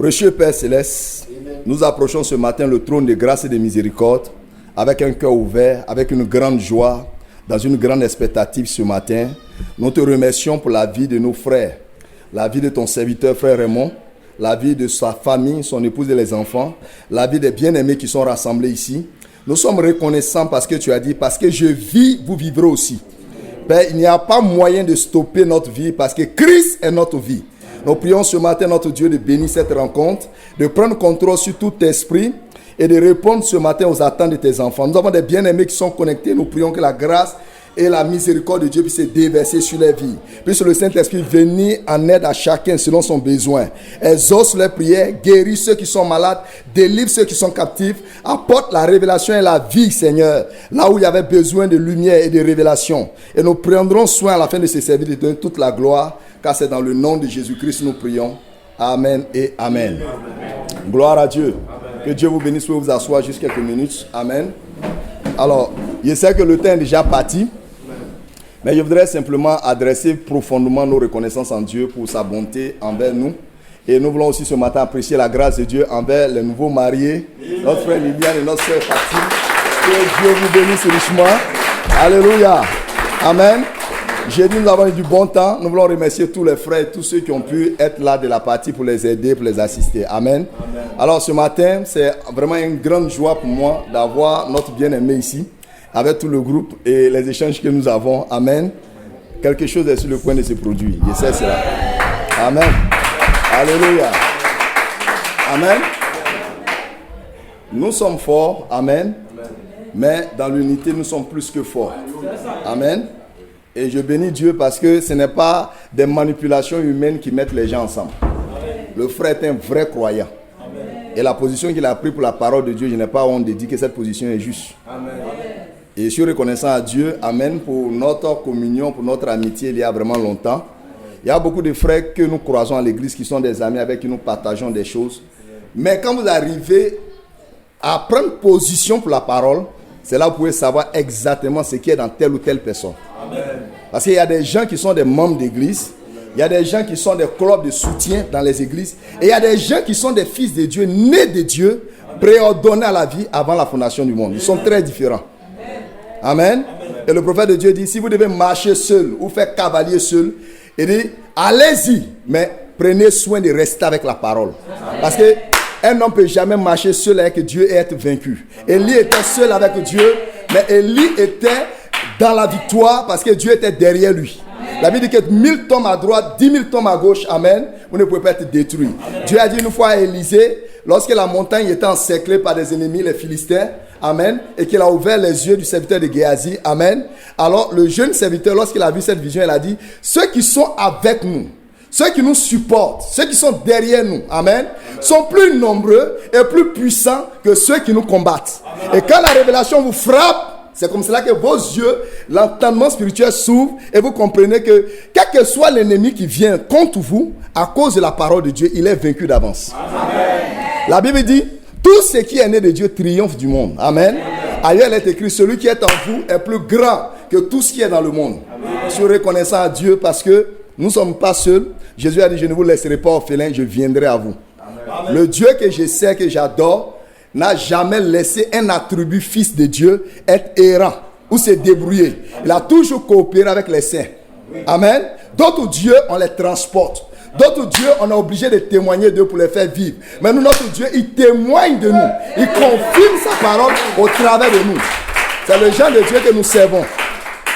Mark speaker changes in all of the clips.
Speaker 1: Précieux Père Céleste, nous approchons ce matin le trône de grâce et de miséricorde avec un cœur ouvert, avec une grande joie, dans une grande expectative ce matin. Nous te remercions pour la vie de nos frères, la vie de ton serviteur frère Raymond, la vie de sa famille, son épouse et les enfants, la vie des bien-aimés qui sont rassemblés ici. Nous sommes reconnaissants parce que tu as dit, parce que je vis, vous vivrez aussi. Père, il n'y a pas moyen de stopper notre vie parce que Christ est notre vie. Nous prions ce matin notre Dieu de bénir cette rencontre, de prendre contrôle sur tout esprit et de répondre ce matin aux attentes de tes enfants. Nous avons des bien-aimés qui sont connectés. Nous prions que la grâce et la miséricorde de Dieu puissent se déverser sur les vies. Puisse le Saint-Esprit venir en aide à chacun selon son besoin. Exauce les prières, guéris ceux qui sont malades, délivre ceux qui sont captifs, apporte la révélation et la vie, Seigneur, là où il y avait besoin de lumière et de révélation. Et nous prendrons soin à la fin de ce service de donner toute la gloire, car c'est dans le nom de Jésus-Christ que nous prions. Amen et Amen. Amen. Gloire à Dieu. Amen. Que Dieu vous bénisse. Vous pouvez vous asseoir juste quelques minutes. Amen. Alors, je sais que le temps est déjà parti. Mais je voudrais simplement adresser profondément nos reconnaissances en Dieu pour sa bonté envers nous. Et nous voulons aussi ce matin apprécier la grâce de Dieu envers les nouveaux mariés, notre frère Liliane et notre soeur Fatima. Que Dieu vous bénisse richement. Alléluia. Amen. J'ai dit nous avons eu du bon temps. Nous voulons remercier tous les frères et tous ceux qui ont pu être là de la partie pour les aider, pour les assister. Amen. Amen. Alors ce matin, c'est vraiment une grande joie pour moi d'avoir notre bien-aimé ici, avec tout le groupe et les échanges que nous avons. Amen. Quelque chose est sur le point de se produire. Je sais cela. Amen. Alléluia. Amen. Nous sommes forts. Amen. Mais dans l'unité, nous sommes plus que forts. Amen. Et je bénis Dieu parce que ce n'est pas des manipulations humaines qui mettent les gens ensemble. Le frère est un vrai croyant. Et la position qu'il a prise pour la parole de Dieu, je n'ai pas honte de dire que cette position est juste. Amen. Et je suis reconnaissant à Dieu, Amen, pour notre communion, pour notre amitié il y a vraiment longtemps. Il y a beaucoup de frères que nous croisons à l'église qui sont des amis avec qui nous partageons des choses. Mais quand vous arrivez à prendre position pour la parole, c'est là que vous pouvez savoir exactement ce qui est dans telle ou telle personne. Amen. Parce qu'il y a des gens qui sont des membres d'église, il y a des gens qui sont des clubs de soutien dans les églises, et il y a des gens qui sont des fils de Dieu, nés de Dieu, préordonnés à la vie avant la fondation du monde. Ils sont très différents. Amen. Et le prophète de Dieu dit, si vous devez marcher seul ou faire cavalier seul, il dit, allez-y, mais prenez soin de rester avec la parole. Parce que un homme ne peut jamais marcher seul avec Dieu et être vaincu. Élie était seul avec Dieu, mais Élie était dans la victoire parce que Dieu était derrière lui. La Bible dit que 1000 tombent à droite, 10 000 tombent à gauche. Amen. Vous ne pouvez pas être détruit. Amen. Dieu a dit une fois à Élisée, lorsque la montagne était encerclée par des ennemis, les Philistins, Amen, et qu'il a ouvert les yeux du serviteur de Géasi, Amen. Alors le jeune serviteur, lorsqu'il a vu cette vision, il a dit, ceux qui sont avec nous, ceux qui nous supportent, ceux qui sont derrière nous, Amen, sont plus nombreux et plus puissants que ceux qui nous combattent. Amen. Et quand la révélation vous frappe, c'est comme cela que vos yeux, l'entendement spirituel s'ouvre et vous comprenez que quel que soit l'ennemi qui vient contre vous, à cause de la parole de Dieu, il est vaincu d'avance. Amen. La Bible dit, tout ce qui est né de Dieu triomphe du monde. Amen. Ailleurs, il est écrit, celui qui est en vous est plus grand que tout ce qui est dans le monde. Amen. Je suis reconnaissant à Dieu parce que nous ne sommes pas seuls. Jésus a dit, je ne vous laisserai pas orphelins, je viendrai à vous. Amen. Le Dieu que je sais, que j'adore, n'a jamais laissé un attribut fils de Dieu être errant ou se débrouiller. Il a toujours coopéré avec les saints. Amen. D'autres dieux, on les transporte. D'autres dieux, on est obligé de témoigner d'eux pour les faire vivre. Mais nous, notre Dieu, il témoigne de nous. Il confirme sa parole au travers de nous. C'est le genre de Dieu que nous servons.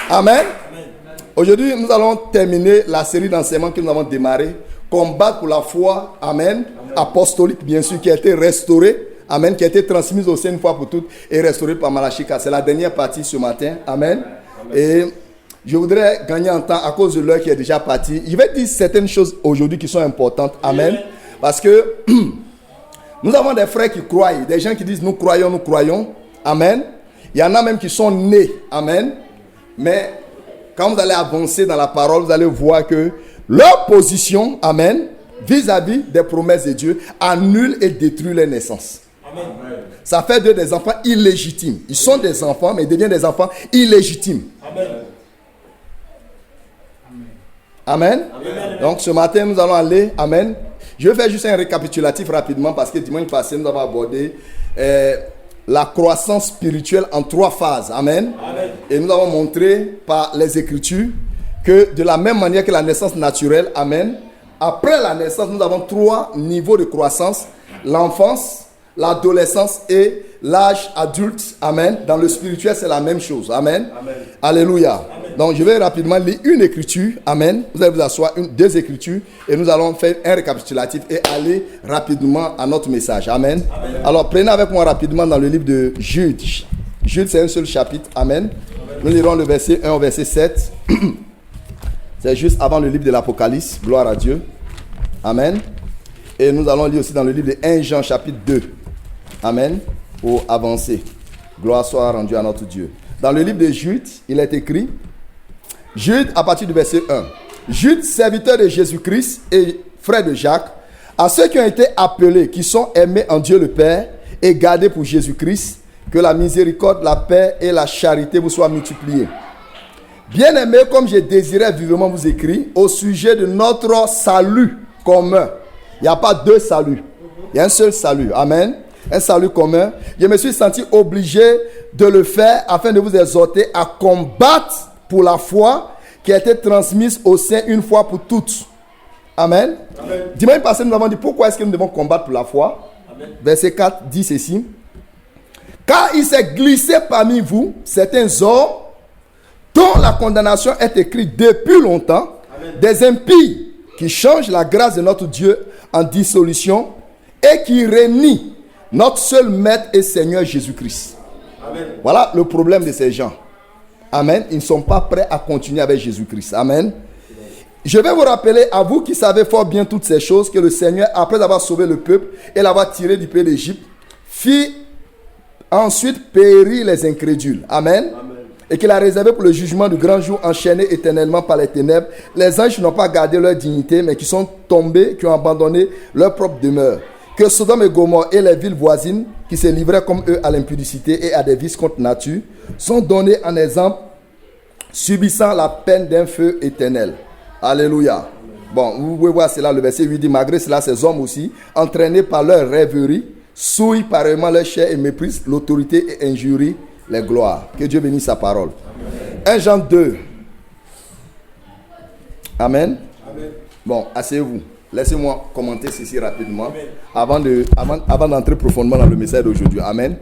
Speaker 1: Amen. Aujourd'hui, nous allons terminer la série d'enseignements que nous avons démarré. Combattre pour la foi. Amen. Apostolique, bien sûr, qui a été restaurée. Amen, qui a été transmise aussi une fois pour toutes et restaurée par Malachika. C'est la dernière partie ce matin. Amen. Et je voudrais gagner en temps à cause de l'heure qui est déjà partie. Je vais dire certaines choses aujourd'hui qui sont importantes. Amen. Parce que nous avons des frères qui croient, des gens qui disent nous croyons, nous croyons. Amen. Il y en a même qui sont nés. Amen. Mais quand vous allez avancer dans la parole, vous allez voir que leur position, amen, vis-à-vis des promesses de Dieu, annule et détruit les naissances. Amen. Ça fait d'eux des enfants illégitimes. Ils sont des enfants, mais ils deviennent des enfants illégitimes. Amen. Amen. Amen. Donc ce matin, nous allons aller, amen, Je vais faire juste un récapitulatif rapidement parce que dimanche passé, nous avons abordé la croissance spirituelle en 3 phases. Amen. Amen. Et nous avons montré par les Écritures que de la même manière que la naissance naturelle, amen, après la naissance, nous avons 3 niveaux de croissance. L'enfance, l'adolescence et l'âge adulte. Amen. Dans le spirituel, c'est la même chose. Amen. Amen. Alléluia. Amen. Donc, je vais rapidement lire une écriture. Amen. Vous allez vous asseoir, 2 écritures. Et nous allons faire un récapitulatif et aller rapidement à notre message. Amen. Amen. Alors, prenez avec moi rapidement dans le livre de Jude. Jude, c'est un seul chapitre. Amen. Amen. Nous lirons le verset 1 au verset 7. C'est juste avant le livre de l'Apocalypse. Gloire à Dieu. Amen. Et nous allons lire aussi dans le livre de 1 Jean chapitre 2. Amen. Pour avancer. Gloire soit rendue à notre Dieu. Dans le livre de Jude, il est écrit, Jude à partir du verset 1. Jude, serviteur de Jésus-Christ et frère de Jacques, à ceux qui ont été appelés, qui sont aimés en Dieu le Père et gardés pour Jésus-Christ, que la miséricorde, la paix et la charité vous soient multipliées. Bien-aimés, comme je désirais vivement vous écrire au sujet de notre salut commun. Il n'y a pas 2 saluts. Il y a un seul salut. Amen. Un salut commun. Je me suis senti obligé de le faire afin de vous exhorter à combattre pour la foi qui a été transmise au sein une fois pour toutes. Amen. Amen. Dimanche passé, nous avons dit pourquoi est-ce que nous devons combattre pour la foi. Amen. Verset 4 dit ceci. Car il s'est glissé parmi vous certains hommes dont la condamnation est écrite depuis longtemps. Amen. Des impies qui changent la grâce de notre Dieu en dissolution et qui renient notre seul Maître et Seigneur Jésus-Christ. Amen. Voilà le problème de ces gens. Amen. Ils ne sont pas prêts à continuer avec Jésus-Christ. Amen. Je vais vous rappeler, à vous qui savez fort bien toutes ces choses, que le Seigneur, après avoir sauvé le peuple et l'avoir tiré du pays d'Égypte, fit ensuite périr les incrédules. Amen. Amen. Et qu'il a réservé pour le jugement du grand jour, enchaîné éternellement par les ténèbres, les anges qui n'ont pas gardé leur dignité, mais qui sont tombés, qui ont abandonné leur propre demeure. Que Sodome et Gomorrhe et les villes voisines, qui se livraient comme eux à l'impudicité et à des vices contre nature, sont donnés en exemple, subissant la peine d'un feu éternel. Alléluia. Bon, vous pouvez voir cela, le verset 8 dit, malgré cela, ces hommes aussi, entraînés par leur rêverie, souillent pareillement leur chair et méprisent l'autorité et injurient les gloires. Que Dieu bénisse sa parole. Amen. 1 Jean 2. Amen. Amen. Bon, asseyez-vous. Laissez-moi commenter ceci rapidement avant d'entrer profondément dans le message d'aujourd'hui. Amen.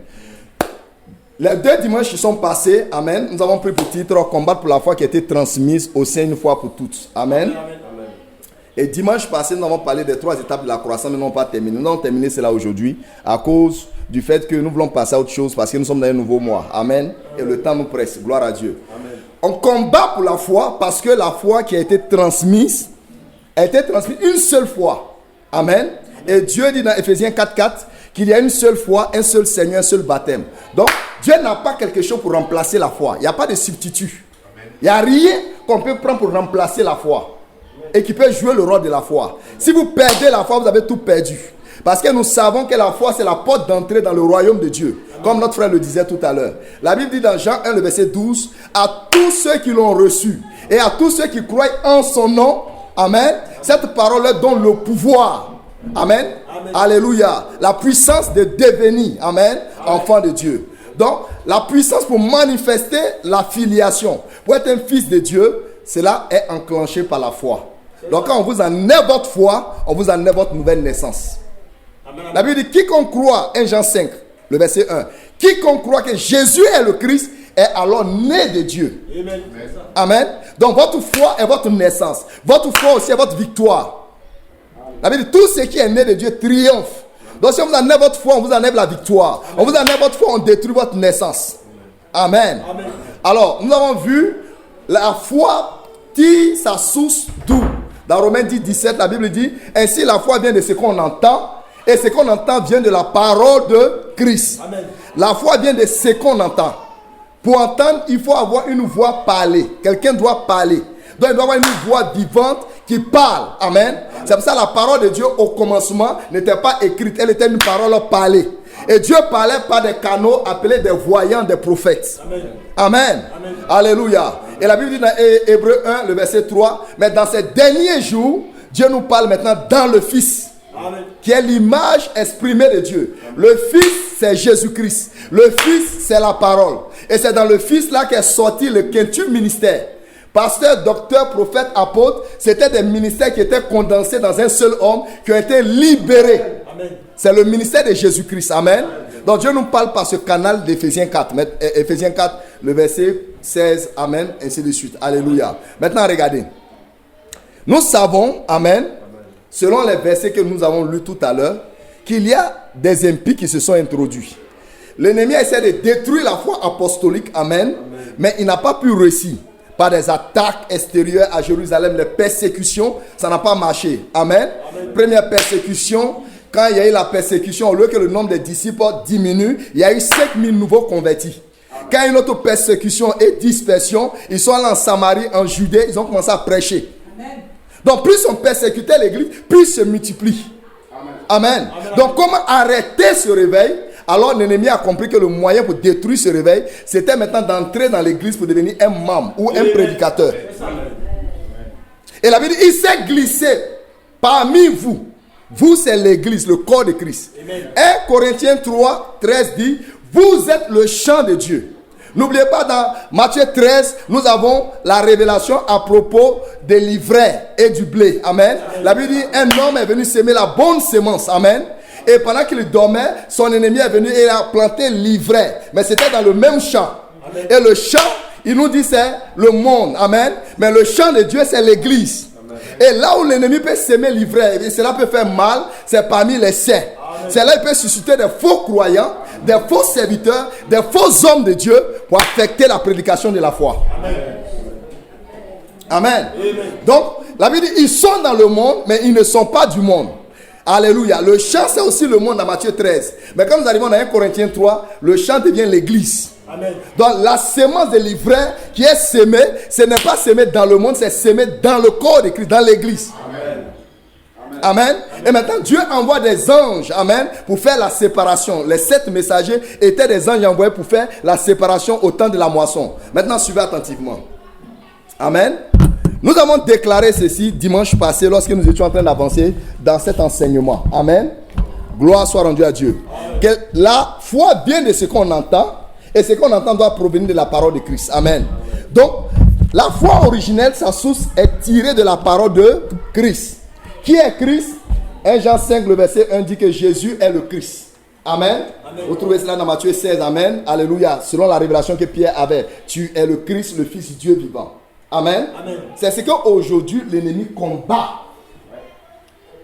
Speaker 1: Les 2 dimanches qui sont passés, amen, nous avons pris pour titre combattre pour la foi qui a été transmise au sein une fois pour toutes. Amen. Amen. Et dimanche passé, nous avons parlé des 3 étapes de la croissance, mais nous n'avons pas terminé. Nous allons terminer cela aujourd'hui à cause du fait que nous voulons passer à autre chose parce que nous sommes dans un nouveau mois. Amen. Et le temps nous presse. Gloire à Dieu. Amen. On combat pour la foi parce que la foi qui a été transmise une seule fois. Amen. Et Dieu dit dans Ephésiens 4:4 qu'il y a une seule foi, un seul Seigneur, un seul baptême. Donc, Dieu n'a pas quelque chose pour remplacer la foi. Il n'y a pas de substitut. Il n'y a rien qu'on peut prendre pour remplacer la foi et qui peut jouer le rôle de la foi. Si vous perdez la foi, vous avez tout perdu. Parce que nous savons que la foi, c'est la porte d'entrée dans le royaume de Dieu. Comme notre frère le disait tout à l'heure. La Bible dit dans Jean 1, le verset 12, à tous ceux qui l'ont reçu et à tous ceux qui croient en son nom, amen, cette parole leur donne le pouvoir. Amen. Amen. Alléluia. La puissance de devenir, amen, enfant de Dieu. Donc, la puissance pour manifester la filiation. Pour être un fils de Dieu, cela est enclenché par la foi. Donc, quand on vous enlève votre foi, on vous enlève votre nouvelle naissance. Amen. La Bible dit, quiconque croit, 1 Jean 5, le verset 1, quiconque croit que Jésus est le Christ, est alors né de Dieu. Amen. Amen. Donc, votre foi est votre naissance. Votre foi aussi est votre victoire. La Bible dit, tout ce qui est né de Dieu triomphe. Donc, si on vous enlève votre foi, on vous enlève la victoire. Amen. On vous enlève votre foi, on détruit votre naissance. Amen. Amen. Alors, nous avons vu, la foi tire sa source d'où? Dans Romains 10, 17, la Bible dit, ainsi la foi vient de ce qu'on entend, et ce qu'on entend vient de la parole de Christ. Amen. La foi vient de ce qu'on entend. Pour entendre, il faut avoir une voix parlée. Quelqu'un doit parler. Donc, il doit avoir une voix vivante qui parle. Amen. C'est pour ça que la parole de Dieu au commencement n'était pas écrite. Elle était une parole parlée. Et Dieu parlait par des canaux appelés des voyants, des prophètes. Amen. Amen. Amen. Alléluia. Et la Bible dit dans Hébreux 1, le verset 3, mais dans ces derniers jours, Dieu nous parle maintenant dans le Fils. qui est l'image exprimée de Dieu. Le Fils, c'est Jésus-Christ. Le Fils, c'est la parole. Et c'est dans le Fils là qu'est sorti le quintuple ministère. Pasteur, docteur, prophète, apôtre, c'était des ministères qui étaient condensés dans un seul homme, qui ont été libérés. Amen. C'est le ministère de Jésus-Christ. Amen. Donc Dieu nous parle par ce canal d'Éphésiens 4. Éphésiens 4, le verset 16. Amen. Ainsi de suite. Alléluia. Maintenant, regardez. Nous savons, amen, selon les versets que nous avons lus tout à l'heure, qu'il y a des impies qui se sont introduits. L'ennemi a essayé de détruire la foi apostolique. Amen. Mais il n'a pas pu réussir. Par des attaques extérieures à Jérusalem, les persécutions, ça n'a pas marché. Amen. Première persécution, quand il y a eu la persécution, au lieu que le nombre de disciples diminue, il y a eu 5000 nouveaux convertis. Quand il y a eu une autre persécution et dispersion, ils sont allés en Samarie, en Judée, ils ont commencé à prêcher. Amen. Donc plus on persécutait l'église, plus se multiplie. Amen. Donc comment arrêter ce réveil? Alors l'ennemi a compris que le moyen pour détruire ce réveil, c'était maintenant d'entrer dans l'église pour devenir un membre ou un prédicateur. Et la Bible dit, il s'est glissé parmi vous. Vous, c'est l'église, le corps de Christ. 1 Corinthiens 3, 13 dit, vous êtes le champ de Dieu. N'oubliez pas, dans Matthieu 13, nous avons la révélation à propos des livrets et du blé. Amen. La Bible dit, un homme est venu s'aimer la bonne semence. Amen. Et pendant qu'il dormait, son ennemi est venu et a planté l'ivraie. Mais c'était dans le même champ. Amen. Et le champ, il nous dit, c'est le monde. Amen. Mais le champ de Dieu, c'est l'église. Amen. Et là où l'ennemi peut s'aimer l'ivraie, et cela peut faire mal, c'est parmi les saints. C'est là qu'il peut susciter des faux croyants, des faux serviteurs, des faux hommes de Dieu pour affecter la prédication de la foi. Amen. Amen. Amen. Donc, la Bible dit, ils sont dans le monde, mais ils ne sont pas du monde. Alléluia. Le champ, c'est aussi le monde dans Matthieu 13. Mais quand nous arrivons dans 1 Corinthiens 3, le champ devient l'église. Amen. Donc la semence de l'ivraie qui est sémée, ce n'est pas sémé dans le monde, c'est sémé dans le corps de Christ, dans l'église. Amen. Amen. Amen. Et maintenant, Dieu envoie des anges, amen, pour faire la séparation. Les 7 messagers étaient des anges envoyés pour faire la séparation au temps de la moisson. Maintenant, suivez attentivement. Amen. Nous avons déclaré ceci dimanche passé lorsque nous étions en train d'avancer dans cet enseignement. Amen. Gloire soit rendue à Dieu. Que la foi vient de ce qu'on entend et ce qu'on entend doit provenir de la parole de Christ. Amen. Donc, la foi originelle, sa source est tirée de la parole de Christ. Qui est Christ? 1 Jean 5, le verset 1 dit que Jésus est le Christ. Amen. Amen. Vous trouvez cela dans Matthieu 16. Amen. Alléluia. Selon la révélation que Pierre avait. Tu es le Christ, le Fils du Dieu vivant. Amen. Amen. C'est ce qu'aujourd'hui l'ennemi combat.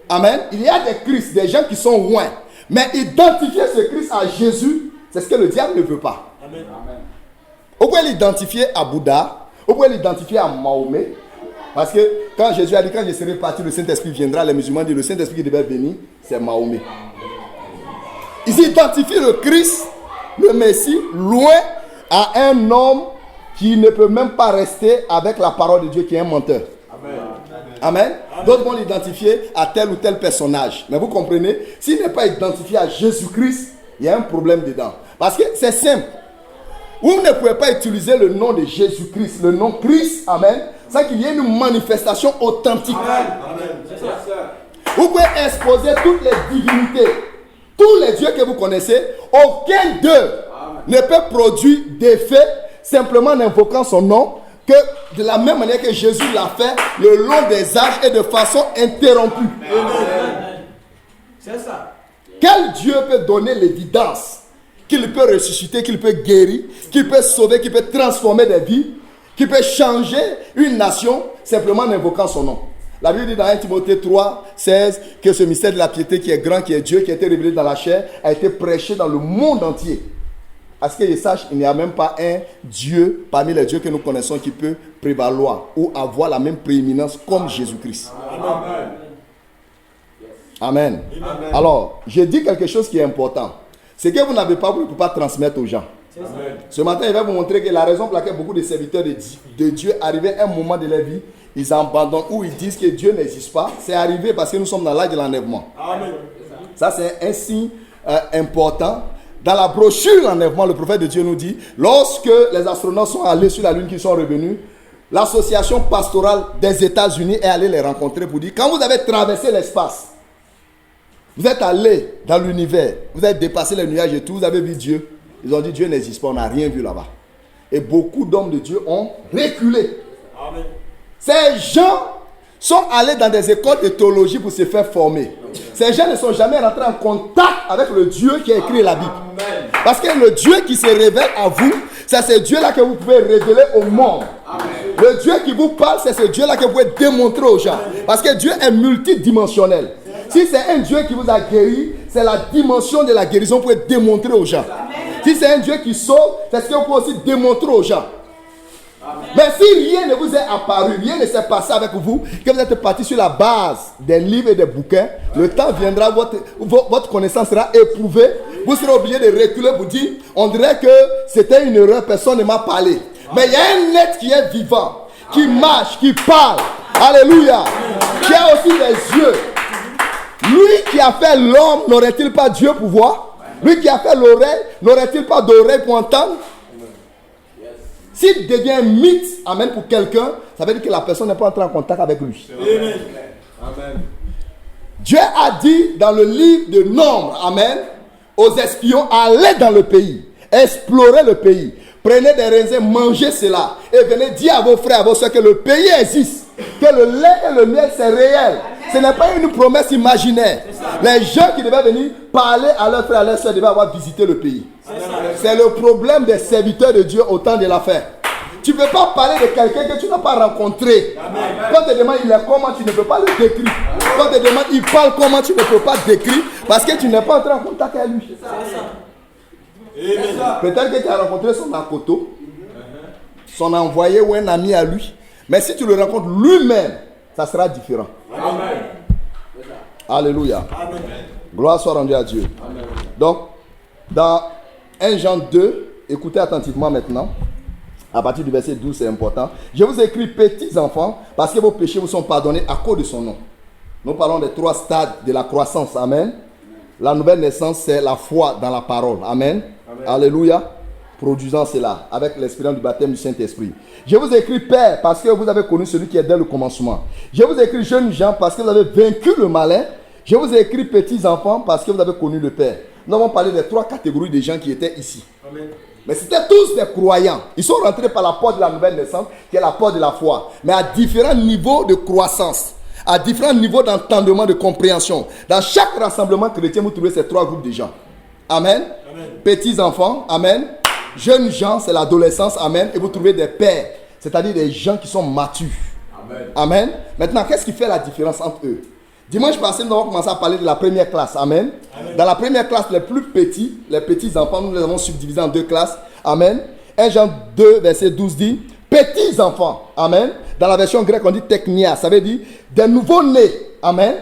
Speaker 1: Amen. Il y a des Christ, des gens qui sont loin. Mais identifier ce Christ à Jésus, c'est ce que le diable ne veut pas. Amen. Vous pouvez l'identifier à Bouddha. Vous pouvez l'identifier à Mahomet. Parce que quand Jésus a dit, quand je serai parti, le Saint-Esprit viendra. Les musulmans disent, le Saint-Esprit qui devait venir, c'est Mahomet. Ils identifient le Christ, le Messie, loin à un homme qui ne peut même pas rester avec la parole de Dieu, qui est un menteur. Amen. Amen. D'autres vont l'identifier à tel ou tel personnage. Mais vous comprenez, s'il n'est pas identifié à Jésus-Christ, il y a un problème dedans. Parce que c'est simple. Vous ne pouvez pas utiliser le nom de Jésus-Christ, le nom Christ, amen, sans qu'il y ait une manifestation authentique. Amen. Vous pouvez exposer toutes les divinités, tous les dieux que vous connaissez, aucun d'eux ne peut produire d'effet simplement en invoquant son nom, que de la même manière que Jésus l'a fait le long des âges et de façon interrompue. Amen. C'est ça. Quel Dieu peut donner l'évidence qu'il peut ressusciter, qu'il peut guérir, qu'il peut sauver, qu'il peut transformer des vies, qu'il peut changer une nation simplement en invoquant son nom? La Bible dit dans 1 Timothée 3, 16 que ce mystère de la piété qui est grand, qui est Dieu, qui a été révélé dans la chair, a été prêché dans le monde entier. À ce qu'ils sachent, il n'y a même pas un Dieu parmi les dieux que nous connaissons qui peut prévaloir ou avoir la même prééminence comme Jésus-Christ. Amen. Amen. Amen. Alors, je dis quelque chose qui est important. Ce que vous n'avez pas, vous ne pouvez pas transmettre aux gens. Amen. Ce matin, je vais vous montrer que la raison pour laquelle beaucoup de serviteurs de Dieu arrivaient à un moment de leur vie, ils abandonnent ou ils disent que Dieu n'existe pas. C'est arrivé parce que nous sommes dans l'âge de l'enlèvement. Amen. Ça, c'est un signe important. Dans la brochure l'enlèvement, le prophète de Dieu nous dit, lorsque les astronautes sont allés sur la lune, qu'ils sont revenus, l'association pastorale des États-Unis est allée les rencontrer pour dire, quand vous avez traversé l'espace, Vous êtes allé dans l'univers, vous avez dépassé les nuages et tout, vous avez vu Dieu. Ils ont dit Dieu n'existe pas, on n'a rien vu là-bas. Et beaucoup d'hommes de Dieu ont reculé. Amen. Ces gens sont allés dans des écoles de théologie pour se faire former. Ces gens ne sont jamais rentrés en contact avec le Dieu qui a écrit la Bible. Amen. Parce que le Dieu qui se révèle à vous, c'est ce Dieu-là que vous pouvez révéler au monde. Amen. Le Dieu qui vous parle, c'est ce Dieu-là que vous pouvez démontrer aux gens. Parce que Dieu est multidimensionnel. Si c'est un Dieu qui vous a guéri, c'est la dimension de la guérison que vous pouvez démontrer aux gens. Amen. Si c'est un Dieu qui sauve, c'est ce que vous pouvez aussi démontrer aux gens. Amen. Mais si rien ne vous est apparu, rien ne s'est passé avec vous, que vous êtes parti sur la base des livres et des bouquins, le temps viendra, votre connaissance sera éprouvée. Vous serez obligé de reculer, vous dire, on dirait que c'était une erreur, personne ne m'a parlé. Mais il y a un être qui est vivant, qui marche, qui parle. Alléluia. Qui a aussi des yeux. Lui qui a fait l'homme, n'aurait-il pas Dieu pour voir? Lui qui a fait l'oreille, n'aurait-il pas d'oreille pour entendre? S'il devient un mythe, amen, pour quelqu'un, ça veut dire que la personne n'est pas entrée en contact avec lui. Amen. Dieu a dit dans le livre de Nombre, amen, aux espions, allez dans le pays, explorez le pays, prenez des raisins, mangez cela, et venez dire à vos frères, à vos soeurs que le pays existe, que le lait et le miel c'est réel. Ce n'est pas une promesse imaginaire. Les gens qui devaient venir parler à leurs frères et à leurs soeurs devaient avoir visité le pays. C'est le problème des serviteurs de Dieu au temps de l'affaire. Tu ne peux pas parler de quelqu'un que tu n'as pas rencontré. Quand tu te demandes il est comment, tu ne peux pas le décrire. Quand tu te demandes il parle comment, tu ne peux pas décrire parce que tu n'es pas entré en contact avec lui. Peut-être que tu as rencontré son akoto, son envoyé ou un ami à lui. Mais si tu le rencontres lui-même, ça sera différent. Amen. Alléluia. Amen. Gloire soit rendue à Dieu. Amen. Donc, dans 1 Jean 2, écoutez attentivement maintenant. À partir du verset 12, c'est important. Je vous écris, petits enfants, parce que vos péchés vous sont pardonnés à cause de son nom. Nous parlons des 3 stades de la croissance. Amen. La nouvelle naissance, c'est la foi dans la parole. Amen. Amen. Alléluia. Produisant cela avec l'expérience du baptême du Saint-Esprit. Je vous écris, Père, parce que vous avez connu celui qui est dès le commencement. Je vous écris, jeunes gens, parce que vous avez vaincu le malin. Je vous écris, petits enfants, parce que vous avez connu le Père. Nous avons parlé des 3 catégories de gens qui étaient ici. Amen. Mais c'était tous des croyants. Ils sont rentrés par la porte de la nouvelle naissance, qui est la porte de la foi. Mais à différents niveaux de croissance, à différents niveaux d'entendement, de compréhension. Dans chaque rassemblement chrétien, vous trouvez ces 3 groupes de gens. Amen. Amen. Petits enfants, amen. Jeunes gens, c'est l'adolescence, amen. Et vous trouvez des pères, c'est-à-dire des gens qui sont matures. Amen. Amen. Maintenant, qu'est-ce qui fait la différence entre eux? Dimanche passé, nous avons commencé à parler de la première classe. Amen. Amen. Dans la première classe, les plus petits, les petits enfants, nous les avons subdivisés en 2 classes. Amen. 1 Jean 2, verset 12 dit, petits enfants. Amen. Dans la version grecque, on dit teknia. Ça veut dire des nouveaux-nés. Amen. Amen.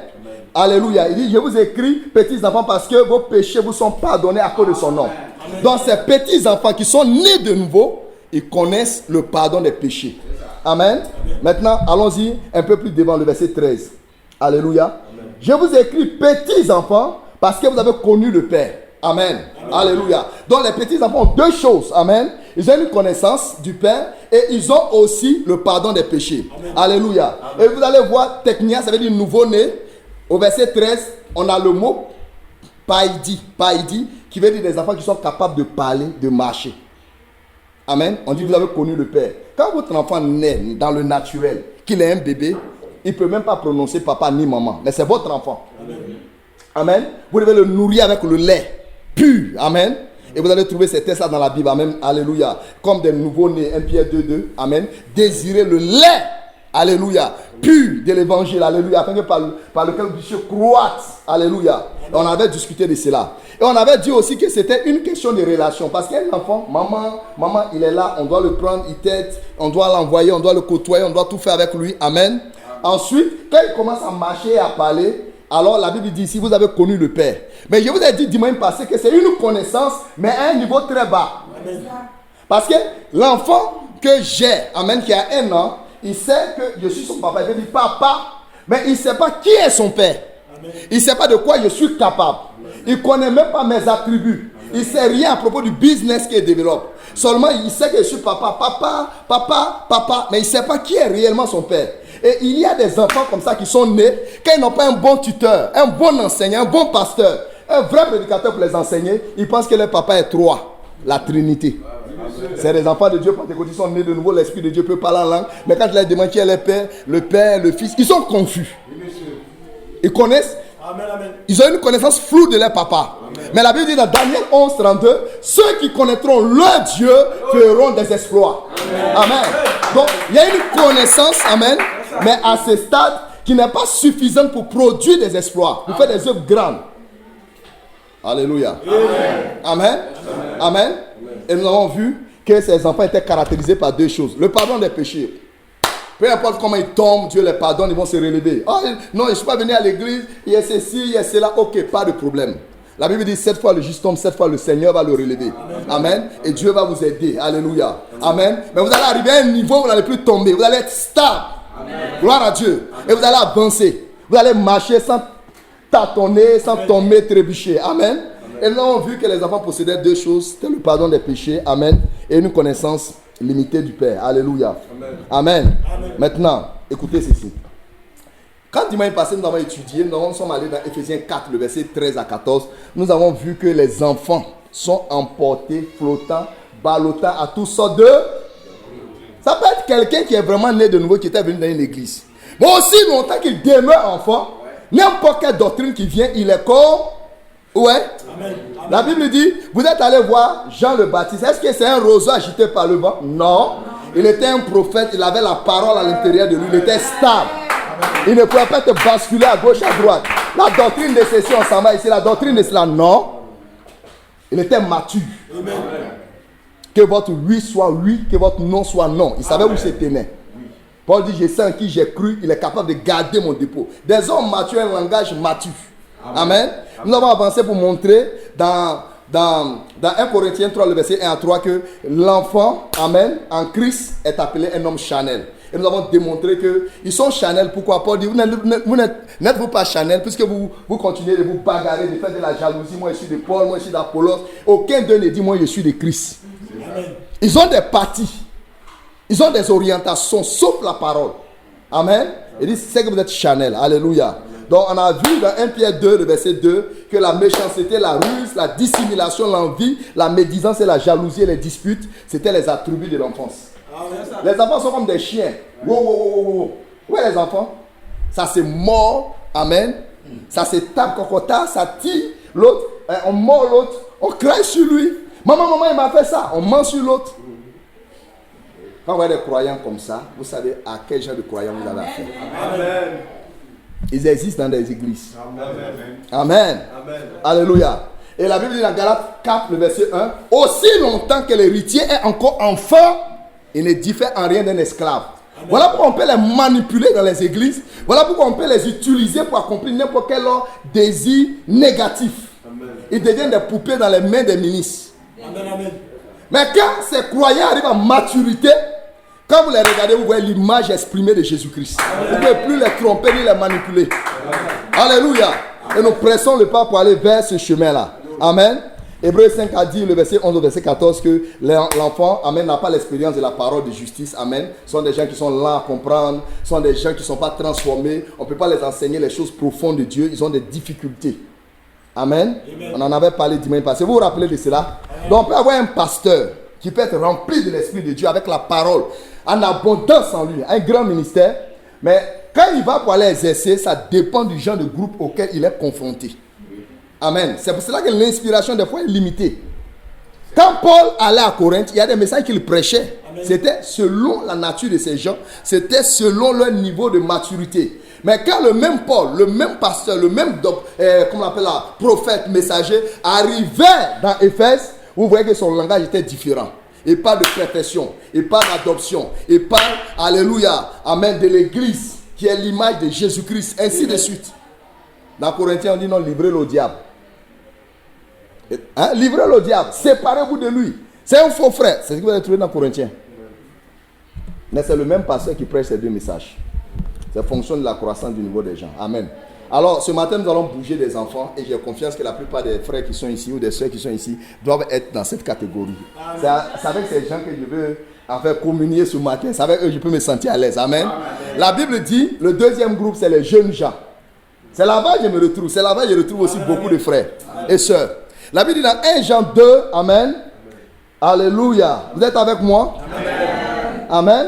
Speaker 1: Alléluia. Il dit, je vous écris, petits enfants, parce que vos péchés vous sont pardonnés à cause de son nom. Amen. Donc ces petits enfants qui sont nés de nouveau, ils connaissent le pardon des péchés. Amen. Amen. Maintenant, allons-y un peu plus devant le verset 13. Alléluia. Amen. Je vous écris, petits enfants, parce que vous avez connu le Père. Amen. Amen. Alléluia. Donc les petits enfants ont 2 choses. Amen. Ils ont une connaissance du Père et ils ont aussi le pardon des péchés. Amen. Alléluia. Amen. Et vous allez voir, technia, ça veut dire nouveau-né. Au verset 13, on a le mot païdi, qui veut dire des enfants qui sont capables de parler, de marcher. Amen. On dit que vous avez connu le Père. Quand votre enfant naît dans le naturel, qu'il est un bébé, il ne peut même pas prononcer papa ni maman. Mais c'est votre enfant. Amen. Amen. Vous devez le nourrir avec le lait pur. Amen. Et vous allez trouver ces textes-là dans la Bible. Amen. Alléluia. Comme des nouveaux-nés. 1 Pierre 2:2. Amen. Désirez le lait. Alléluia. Pur de l'évangile. Alléluia. Afin que par lequel vous puissiez croître. Alléluia. Et on avait discuté de cela. Et on avait dit aussi que c'était une question de relation. Parce qu'un enfant, maman, il est là. On doit le prendre, il t'aide. On doit l'envoyer, on doit le côtoyer. On doit tout faire avec lui. Amen. Ensuite, quand il commence à marcher et à parler, alors la Bible dit, si vous avez connu le Père. Mais je vous ai dit dimanche passé que c'est une connaissance, mais à un niveau très bas. Amen. Parce que l'enfant que j'ai, amen, qui a 1 an, il sait que je suis son papa. Il veut dire papa, mais il ne sait pas qui est son père. Amen. Il ne sait pas de quoi je suis capable. Amen. Il ne connaît même pas mes attributs. Amen. Il ne sait rien à propos du business qu'il développe. Seulement, il sait que je suis papa, mais il ne sait pas qui est réellement son père. Et il y a des enfants comme ça qui sont nés, quand ils n'ont pas un bon tuteur, un bon enseignant, un bon pasteur, un vrai prédicateur pour les enseigner, ils pensent que leur papa est 3, la Trinité. C'est des enfants de Dieu, quand ils sont nés de nouveau, l'Esprit de Dieu peut parler en langue. Mais quand je leur demande qui est le Père, le Fils, ils sont confus. Ils connaissent, ils ont une connaissance floue de leur papa. Mais la Bible dit dans Daniel 11, 32, ceux qui connaîtront leur Dieu feront des exploits. Amen. Donc, il y a une connaissance, amen, mais à ce stade qui n'est pas suffisante pour produire des exploits, pour faire des œuvres grandes. Alléluia. Amen. Amen. Et nous avons vu que ces enfants étaient caractérisés par 2 choses. Le pardon des péchés. Peu importe comment ils tombent, Dieu les pardonne, ils vont se relever. Oh, non, je ne suis pas venu à l'église, il y a ceci, il y a cela. Ok, pas de problème. La Bible dit 7 fois le juste homme, 7 fois le Seigneur va le relever. Amen. Et Dieu va vous aider. Alléluia. Amen. Mais vous allez arriver à un niveau où vous n'allez plus tomber. Vous allez être stable. Gloire à Dieu. Et vous allez avancer. Vous allez marcher sans tâtonner, sans tomber, trébucher. Amen. Et nous avons vu que les enfants possédaient 2 choses. C'était le pardon des péchés. Amen. Et une connaissance limitée du Père. Alléluia. Amen. Maintenant, écoutez ceci. Quand dimanche passé, nous avons étudié, nous sommes allés dans Ephésiens 4, le verset 13 à 14. Nous avons vu que les enfants sont emportés, flottant, ballottant à toutes sortes de... Ça peut être quelqu'un qui est vraiment né de nouveau, qui était venu dans une église. Mais aussi longtemps qu'il demeure enfant, n'importe quelle doctrine qui vient, il est comme... Ouais. Amen. La Bible dit, vous êtes allé voir Jean le Baptiste. Est-ce que c'est un roseau agité par le vent? Non. Il était un prophète, il avait la parole à l'intérieur de lui, il était stable. Il ne pouvait pas te basculer à gauche, à droite. La doctrine de ceci, on s'en va ici. La doctrine de cela, non. Il était mature. Amen. Que votre oui soit oui, que votre non soit non. Il savait où se tenait. Paul dit, je sais en qui j'ai cru, il est capable de garder mon dépôt. Des hommes matures, un langage mature. Amen. Nous avons avancé pour montrer dans 1 Corinthiens 3, le verset 1 à 3, que l'enfant, amen, en Christ est appelé un homme charnel. Et nous avons démontré qu'ils sont charnels. Pourquoi Paul dit, vous n'êtes-vous pas charnels, puisque vous continuez de vous bagarrer, de faire de la jalousie. Moi je suis de Paul, moi je suis d'Apollos. Aucun d'eux ne dit, moi je suis de Christ. Amen. Ils ont des partis. Ils ont des orientations, sauf la parole. Amen. Il dit, c'est que vous êtes charnels. Alléluia. Donc on a vu dans 1 Pierre 2, le verset 2, que la méchanceté, la ruse, la dissimulation, l'envie, la médisance et la jalousie et les disputes, c'était les attributs de l'enfance. Les enfants sont comme des chiens. Wow. Où est les enfants? Ça se mord, amen. Ça se tape cocota, ça tire l'autre, on mord l'autre, on crache sur lui. Maman, il m'a fait ça, on ment sur l'autre. Quand vous voyez des croyants comme ça, vous savez à quel genre de croyants vous avez affaire. Amen. Ils existent dans des églises. Amen. Alléluia. Et la Bible dit dans Galates 4, le verset 1, aussi longtemps que l'héritier est encore enfant, il ne diffère en rien d'un esclave. Amen. Voilà pourquoi on peut les manipuler dans les églises. Voilà pourquoi on peut les utiliser pour accomplir n'importe quel désir négatif. Amen. Ils deviennent des poupées dans les mains des ministres. Amen. Mais quand ces croyants arrivent à maturité, quand vous les regardez, vous voyez l'image exprimée de Jésus-Christ. Vous ne pouvez plus les tromper ni les manipuler. Amen. Alléluia. Amen. Et nous pressons le pas pour aller vers ce chemin-là. Amen. Hébreux 5 a dit, le verset 11 au verset 14, que l'enfant, amen, n'a pas l'expérience de la parole de justice. Amen. Ce sont des gens qui sont là à comprendre. Ce sont des gens qui ne sont pas transformés. On ne peut pas les enseigner les choses profondes de Dieu. Ils ont des difficultés. Amen. Amen. On en avait parlé dimanche passé. Vous vous rappelez de cela? Amen. Donc on peut avoir un pasteur qui peut être rempli de l'Esprit de Dieu avec la parole, en abondance en lui, un grand ministère. Mais quand il va pour aller exercer, ça dépend du genre de groupe auquel il est confronté. Amen. C'est pour cela que l'inspiration des fois est limitée. Quand Paul allait à Corinthe, il y a des messages qu'il prêchait. Amen. C'était selon la nature de ces gens. C'était selon leur niveau de maturité. Mais quand le même Paul, le même pasteur, le même comment on appelle là, prophète, messager, arrivait dans Éphèse, vous voyez que son langage était différent. Il parle de perfection, il parle d'adoption, il parle, alléluia, amen, de l'église qui est l'image de Jésus-Christ, ainsi de suite. Dans Corinthiens, on dit non, livrez-le au diable. Hein? Livrez-le au diable, séparez-vous de lui. C'est un faux frère, c'est ce que vous allez trouver dans Corinthiens. Mais c'est le même pasteur qui prêche ces deux messages. C'est fonction de la croissance du niveau des gens. Amen. Alors, ce matin, nous allons bouger des enfants et j'ai confiance que la plupart des frères qui sont ici ou des soeurs qui sont ici doivent être dans cette catégorie. C'est avec ces gens que je veux à faire communier ce matin. C'est avec eux que je peux me sentir à l'aise. Amen. La Bible dit, le deuxième groupe, c'est les jeunes gens. C'est là-bas que je me retrouve. C'est là-bas que je retrouve aussi beaucoup de frères et sœurs. La Bible dit dans 1 Jean 2, Amen. Alléluia. Vous êtes avec moi? Amen.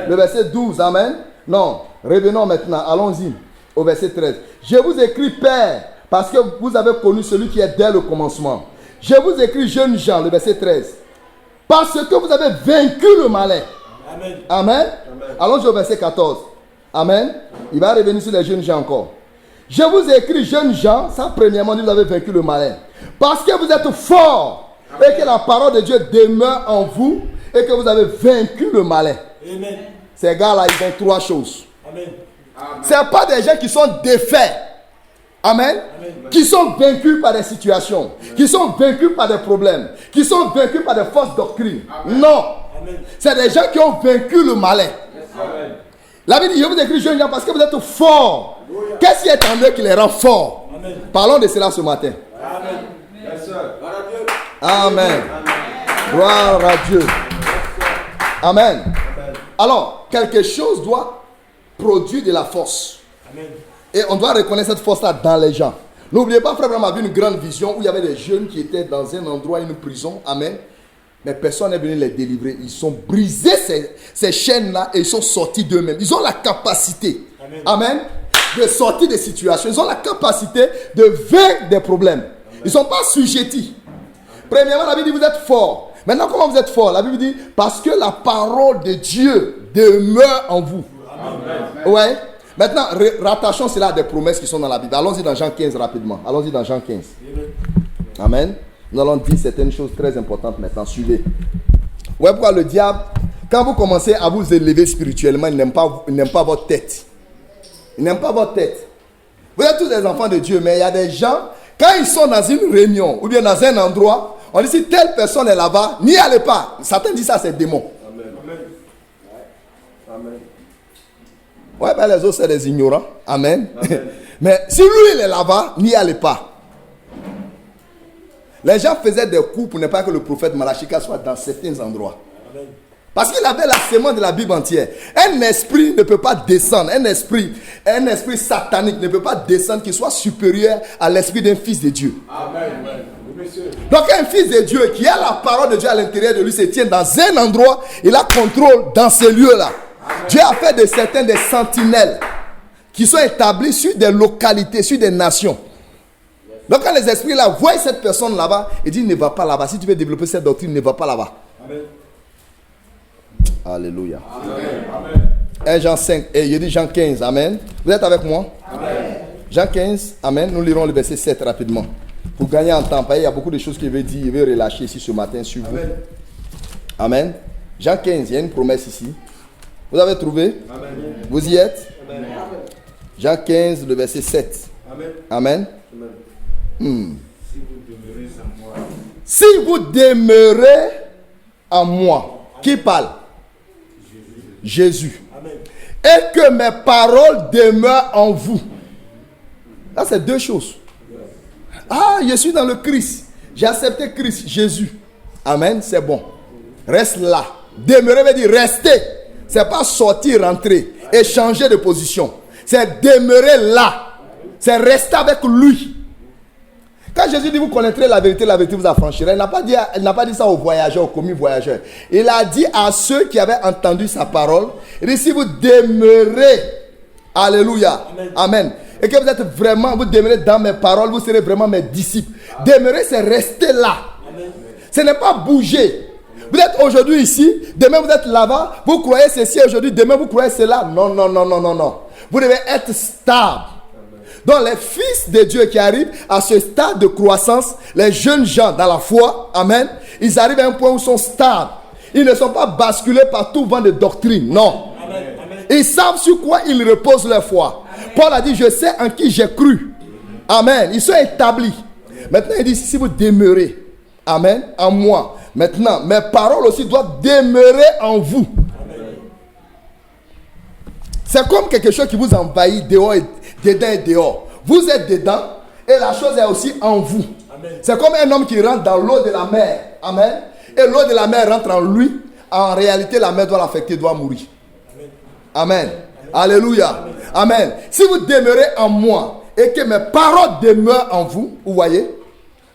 Speaker 1: Le verset 12, Amen. Non, revenons maintenant. Allons-y au verset 13. Je vous écris, Père, parce que vous avez connu celui qui est dès le commencement. Je vous écris, jeunes gens, le verset 13. Parce que vous avez vaincu le malin. Amen. Amen. Allons-y au verset 14. Amen. Il va revenir sur les jeunes gens encore. Je vous écris, jeunes gens, ça premièrement, vous avez vaincu le malin. Parce que vous êtes forts et que la parole de Dieu demeure en vous et que vous avez vaincu le malin. Amen. Ces gars-là, ils ont trois choses. Amen. Ce n'est pas des gens qui sont défaits. Amen. Amen. Qui sont vaincus par des situations. Amen. Qui sont vaincus par des problèmes. Qui sont vaincus par des fausses doctrines. Amen. Non. Amen. C'est des gens qui ont vaincu le malin. Amen. La Bible dit, je vous écris jeunes gens parce que vous êtes forts. Qu'est-ce qui est en eux qui les rend forts? Amen. Parlons de cela ce matin. Amen. Amen. Gloire à Dieu. Amen. Alors, quelque chose doit produire de la force. Amen. Et on doit reconnaître cette force-là dans les gens. N'oubliez pas, frère, on a vu une grande vision où il y avait des jeunes qui étaient dans un endroit, une prison. Amen. Mais personne n'est venu les délivrer. Ils ont brisé ces chaînes-là et ils sont sortis d'eux-mêmes. Ils ont la capacité, Amen, Amen, de sortir des situations. Ils ont la capacité de vaincre des problèmes. Amen. Ils ne sont pas sujettis. Premièrement, la Bible dit vous êtes forts. Maintenant, comment vous êtes forts? La Bible dit parce que la parole de Dieu demeure en vous. Amen. Ouais. Maintenant, rattachons cela à des promesses qui sont dans la Bible. Allons-y dans Jean 15 rapidement. Allons-y dans Jean 15. Amen. Nous allons dire certaines choses très importantes maintenant. Suivez. Ouais, pourquoi le diable, quand vous commencez à vous élever spirituellement, il n'aime pas votre tête. Il n'aime pas votre tête. Vous êtes tous des enfants de Dieu, mais il y a des gens, quand ils sont dans une réunion ou bien dans un endroit, on dit si telle personne est là-bas, n'y allez pas. Satan dit ça, c'est démon. Amen. Amen. Ouais, ben les autres, c'est des ignorants. Amen. Amen. Mais si lui, il est là-bas, n'y allez pas. Les gens faisaient des coups pour ne pas que le prophète Malachika soit dans certains endroits. Amen. Parce qu'il avait la sémence de la Bible entière. Un esprit ne peut pas descendre. Un esprit satanique ne peut pas descendre qui soit supérieur à l'esprit d'un fils de Dieu. Amen. Donc un fils de Dieu qui a la parole de Dieu à l'intérieur de lui se tient dans un endroit, il a contrôle dans ces lieux-là. Amen. Dieu a fait de certains des sentinelles qui sont établis sur des localités, sur des nations. Donc quand les esprits là voient cette personne là-bas, ils disent ne va pas là-bas. Si tu veux développer cette doctrine, ne va pas là-bas. Amen. Alléluia. Amen. 1 Jean 5, et je dis Jean 15, Amen. Vous êtes avec moi? Amen. Jean 15, Amen. Nous lirons le verset 7 rapidement. Pour gagner en temps, il y a beaucoup de choses qu'il veut dire, il veut relâcher ici ce matin sur vous. Amen. Amen. Jean 15, il y a une promesse ici. Vous avez trouvé? Amen. Vous y êtes? Amen. Jean 15, le verset 7. Amen. Amen. Amen. Si vous demeurez en moi, qui parle? Jésus. Amen. Et que mes paroles demeurent en vous. Là, c'est deux choses. Ah, je suis dans le Christ. J'ai accepté Christ, Jésus. Amen, c'est bon. Reste là. Demeurer veut dire rester. C'est pas sortir, rentrer et changer de position. C'est demeurer là. C'est rester avec lui. Quand Jésus dit vous connaîtrez la vérité vous affranchira, il n'a pas dit ça aux voyageurs, aux commis voyageurs. Il a dit à ceux qui avaient entendu sa parole, il dit si vous demeurez, alléluia, amen, amen, et que vous demeurez dans mes paroles, vous serez vraiment mes disciples. Demeurer, c'est rester là. Amen. Ce n'est pas bouger. Vous êtes aujourd'hui ici, demain vous êtes là-bas, vous croyez ceci aujourd'hui, demain vous croyez cela. Non. Vous devez être stable. Donc les fils de Dieu qui arrivent à ce stade de croissance, les jeunes gens dans la foi, amen, ils arrivent à un point où ils sont stables. Ils ne sont pas basculés par tout vent de doctrine, non. Amen. Ils savent sur quoi ils reposent leur foi. Amen. Paul a dit, je sais en qui j'ai cru. Amen. Ils sont établis. Maintenant, il dit, si vous demeurez, amen, en moi, maintenant, mes paroles aussi doivent demeurer en vous. Amen. C'est comme quelque chose qui vous envahit dehors et dedans et dehors. Vous êtes dedans et la chose est aussi en vous. Amen. C'est comme un homme qui rentre dans l'eau de la mer. Amen. Et l'eau de la mer rentre en lui. en réalité la mère doit l'affecter, doit mourir. Amen. Alléluia. Amen. Si vous demeurez en moi et que mes paroles demeurent en vous, vous voyez,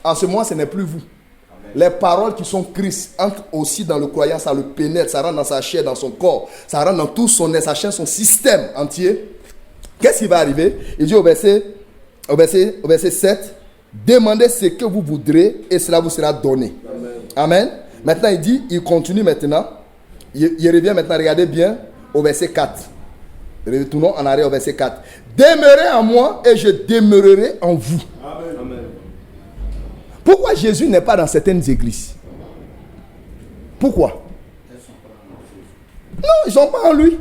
Speaker 1: en ce moment ce n'est plus vous. Les paroles qui sont Christ entrent aussi dans le croyant, ça le pénètre, ça rentre dans sa chair, dans son corps, ça rentre dans tout son être, sa chair, son système entier. Qu'est-ce qui va arriver? Il dit au verset 7, demandez ce que vous voudrez et cela vous sera donné. Amen. Maintenant il dit, il continue maintenant, il revient maintenant, regardez bien au verset 4. Retournons en arrière au verset 4. Demeurez en moi et je demeurerai en vous. Amen. Pourquoi Jésus n'est pas dans certaines églises? Pourquoi? Non, ils ne sont pas en lui.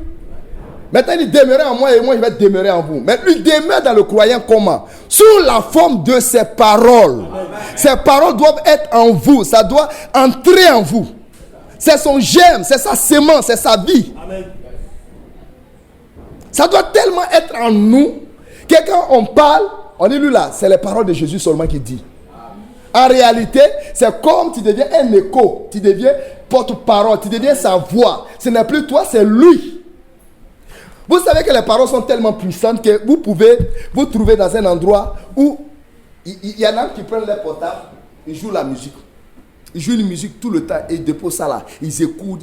Speaker 1: Maintenant, il dit demeurez en moi et moi je vais demeurer en vous. Mais lui demeure dans le croyant comment? Sous la forme de ses paroles. Amen. Ces paroles doivent être en vous. Ça doit entrer en vous. C'est son germe, c'est sa sémence, c'est sa vie. Amen. Ça doit tellement être en nous que quand on parle, on dit lui là, c'est les paroles de Jésus seulement qui dit. En réalité, c'est comme tu deviens un écho, tu deviens porte-parole, tu deviens sa voix. Ce n'est plus toi, c'est lui. Vous savez que les paroles sont tellement puissantes que vous pouvez vous trouver dans un endroit où il y en a qui prennent les portables, ils jouent la musique. Ils jouent une musique tout le temps et ils déposent ça là. Ils écoutent.